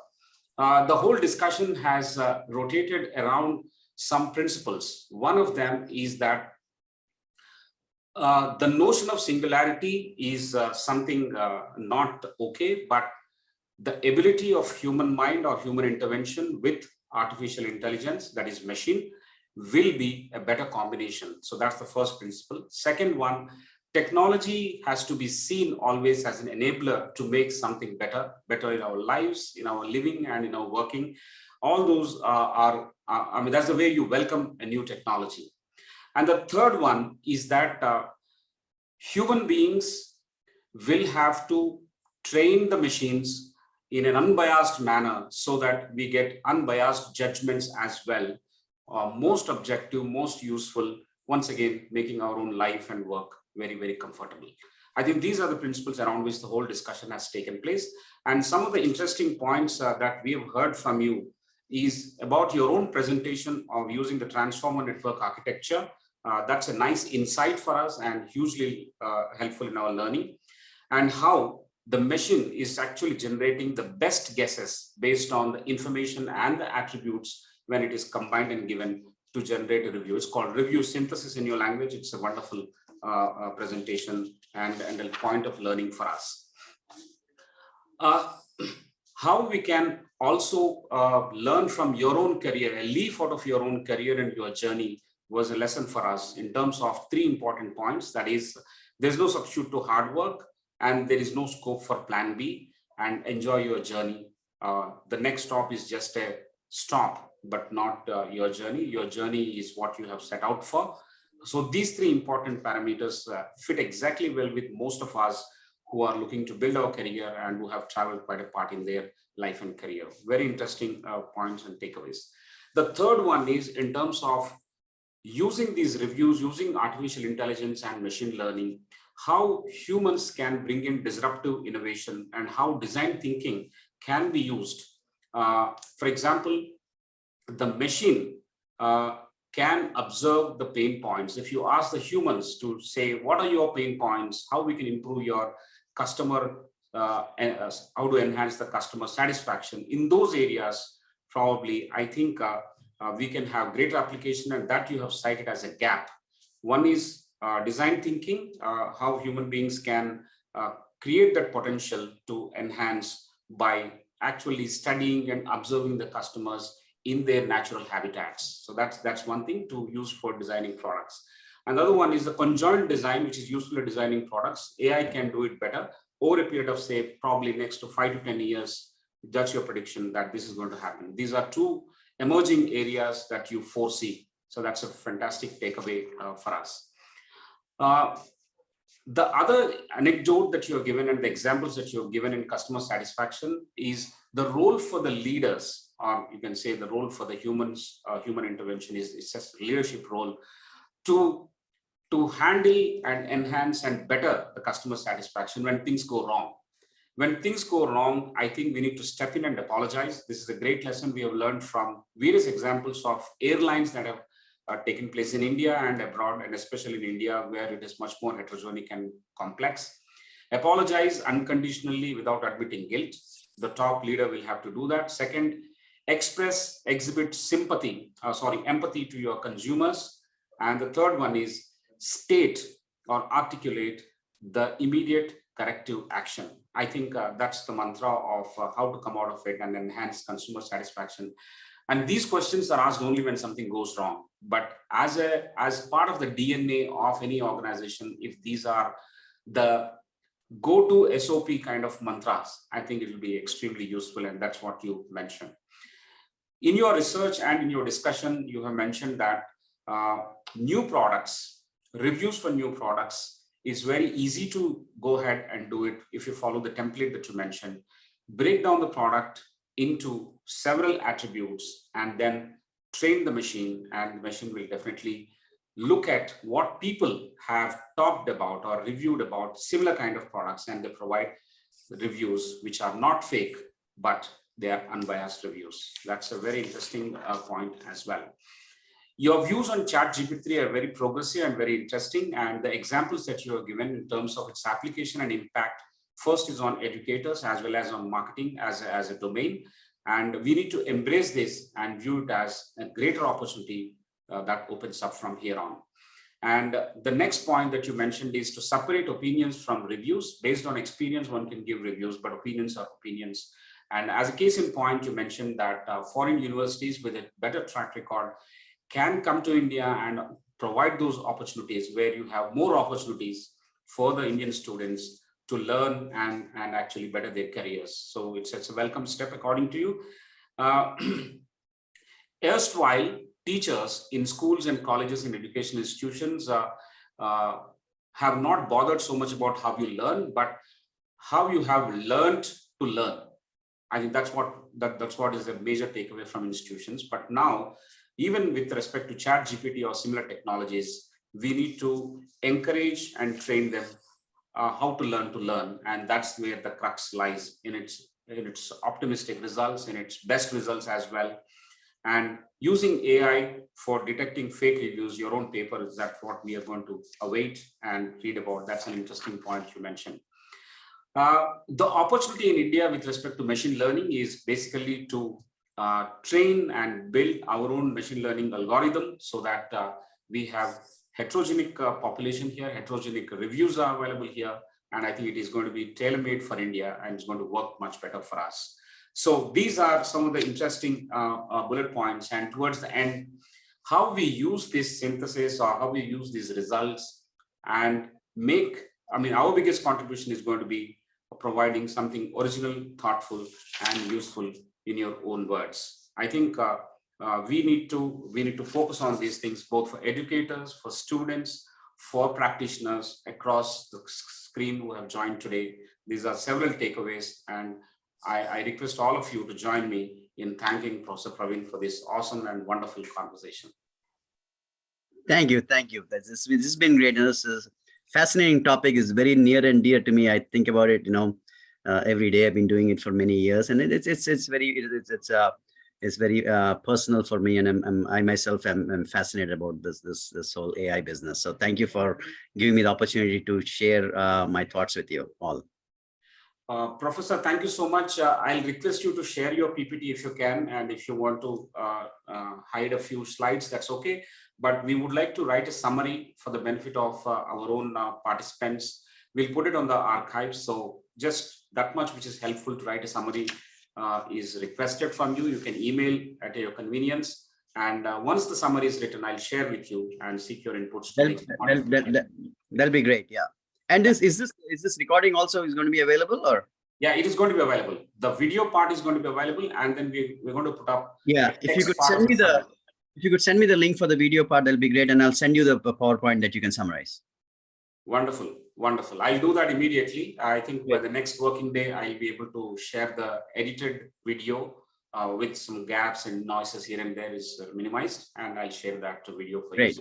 The whole discussion has rotated around some principles. One of them is that the notion of singularity is something not okay, but the ability of human mind or human intervention with artificial intelligence, that is machine, will be a better combination. So that's the first principle. Second one, technology has to be seen always as an enabler to make something better in our lives, in our living and in our working. All those I mean, that's the way you welcome a new technology. And the third one is that human beings will have to train the machines in an unbiased manner so that we get unbiased judgments as well. Most objective, most useful, once again, making our own life and work very, very comfortable. I think these are the principles around which the whole discussion has taken place. And some of the interesting points that we have heard from you is about your own presentation of using the transformer network architecture. That's a nice insight for us and hugely helpful in our learning, and how the machine is actually generating the best guesses based on the information and the attributes when it is combined and given to generate a review. It's called review synthesis in your language. It's a wonderful presentation and a point of learning for us. How we can also learn from your own career, a leaf out of your own career and your journey was a lesson for us in terms of 3 important points. That is, there's no substitute to hard work, and there is no scope for plan B, and enjoy your journey. The next stop is just a stop, but not your journey. Your journey is what you have set out for. So these 3 important parameters fit exactly well with most of us who are looking to build our career and who have traveled quite a part in their life and career. Very interesting points and takeaways. The third one is in terms of using these reviews, using artificial intelligence and machine learning, how humans can bring in disruptive innovation and how design thinking can be used. For example, the machine can observe the pain points. If you ask the humans to say, what are your pain points, how we can improve your customer, how to enhance the customer satisfaction in those areas, probably, I think we can have greater application, and that you have cited as a gap. One is design thinking, how human beings can create that potential to enhance by actually studying and observing the customers in their natural habitats. So that's one thing to use for designing products. Another one is the conjoint design, which is useful for designing products. AI can do it better over a period of, say, probably next to 5 to 10 years. That's your prediction that this is going to happen. These are 2 emerging areas that you foresee. So that's a fantastic takeaway for us. The other anecdote that you have given and the examples that you have given in customer satisfaction is the role for the leaders, or you can say the role for the humans, human intervention is just a leadership role to handle and enhance and better the customer satisfaction when things go wrong. When things go wrong, I think we need to step in and apologize. This is a great lesson we have learned from various examples of airlines that have taken place in India and abroad, and especially in India, where it is much more heterogenic and complex. Apologize unconditionally without admitting guilt. The top leader will have to do that. Second, exhibit empathy to your consumers. And the third one is state or articulate the immediate corrective action. I think that's the mantra of how to come out of it and enhance consumer satisfaction. And these questions are asked only when something goes wrong. But as part of the DNA of any organization, if these are the go-to SOP kind of mantras, I think it will be extremely useful, and that's what you mentioned. In your research and in your discussion, you have mentioned that new products, reviews for new products, is very easy to go ahead and do it if you follow the template that you mentioned. Break down the product into several attributes and then train the machine, and the machine will definitely look at what people have talked about or reviewed about similar kind of products, and they provide reviews which are not fake, but they are unbiased reviews. That's a very interesting point as well. Your views on ChatGPT are very progressive and very interesting, and the examples that you have given in terms of its application and impact, first is on educators as well as on marketing as a domain. And we need to embrace this and view it as a greater opportunity that opens up from here on. And the next point that you mentioned is to separate opinions from reviews. Based on experience, one can give reviews, but opinions are opinions. And as a case in point, you mentioned that foreign universities with a better track record can come to India and provide those opportunities where you have more opportunities for the Indian students to learn and actually better their careers. So it's a welcome step according to you. Erstwhile, teachers in schools and colleges and education institutions have not bothered so much about how you learn, but how you have learned to learn. I think that's what is the major takeaway from institutions. But now, even with respect to ChatGPT or similar technologies, we need to encourage and train them how to learn, and that's where the crux lies in its optimistic results, in its best results as well. And using AI for detecting fake reviews, your own paper, is that what we are going to await and read about. That's an interesting point you mentioned. The opportunity in India with respect to machine learning is basically to train and build our own machine learning algorithm so that we have heterogenic population here, heterogenic reviews are available here, and I think it is going to be tailor-made for India and it's going to work much better for us. So these are some of the interesting bullet points, and towards the end, how we use this synthesis or how we use these results and make, I mean, our biggest contribution is going to be providing something original, thoughtful, and useful in your own words. I think we need to focus on these things, both for educators, for students, for practitioners across the screen who have joined today. These are several takeaways, and I request all of you to join me in thanking Professor Praveen for this awesome and wonderful conversation. Thank you. This has been great. And this is fascinating topic, is very near and dear to me. I think about it, every day. I've been doing it for many years, and it's very personal for me, and I myself am fascinated about this whole AI business. So thank you for giving me the opportunity to share my thoughts with you all. Professor, thank you so much. I'll request you to share your PPT if you can, and if you want to hide a few slides, that's okay. But we would like to write a summary for the benefit of our own participants. We'll put it on the archive. So just that much which is helpful to write a summary is requested from you. You can email at your convenience. And once the summary is written, I'll share with you and seek your inputs. That'll be great. Yeah. And is this recording also is going to be available, or? Yeah, it is going to be available. The video part is going to be available, and then we're going to put up. Yeah, if you could send me the link for the video part, that'll be great, and I'll send you the PowerPoint that you can summarize. Wonderful. I'll do that immediately. I think by the next working day, I'll be able to share the edited video with some gaps and noises here and there is minimized, and I'll share that to video for you.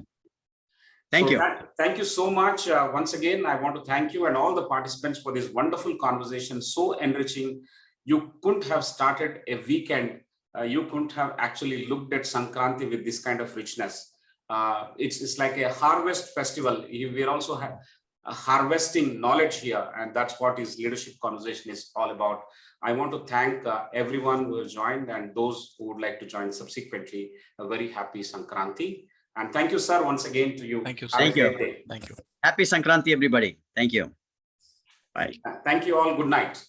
Thank you. Thank you so much. Once again, I want to thank you and all the participants for this wonderful conversation, so enriching. You couldn't have started a weekend. You couldn't have actually looked at Sankranti with this kind of richness. It's like a harvest festival. We're also harvesting knowledge here, and that's what his leadership conversation is all about. I want to thank everyone who has joined, and those who would like to join subsequently. A very happy Sankranti. And thank you, sir, once again to you. Thank you. Thank you. Thank you. Happy Sankranti, everybody. Thank you. Bye. Thank you all. Good night.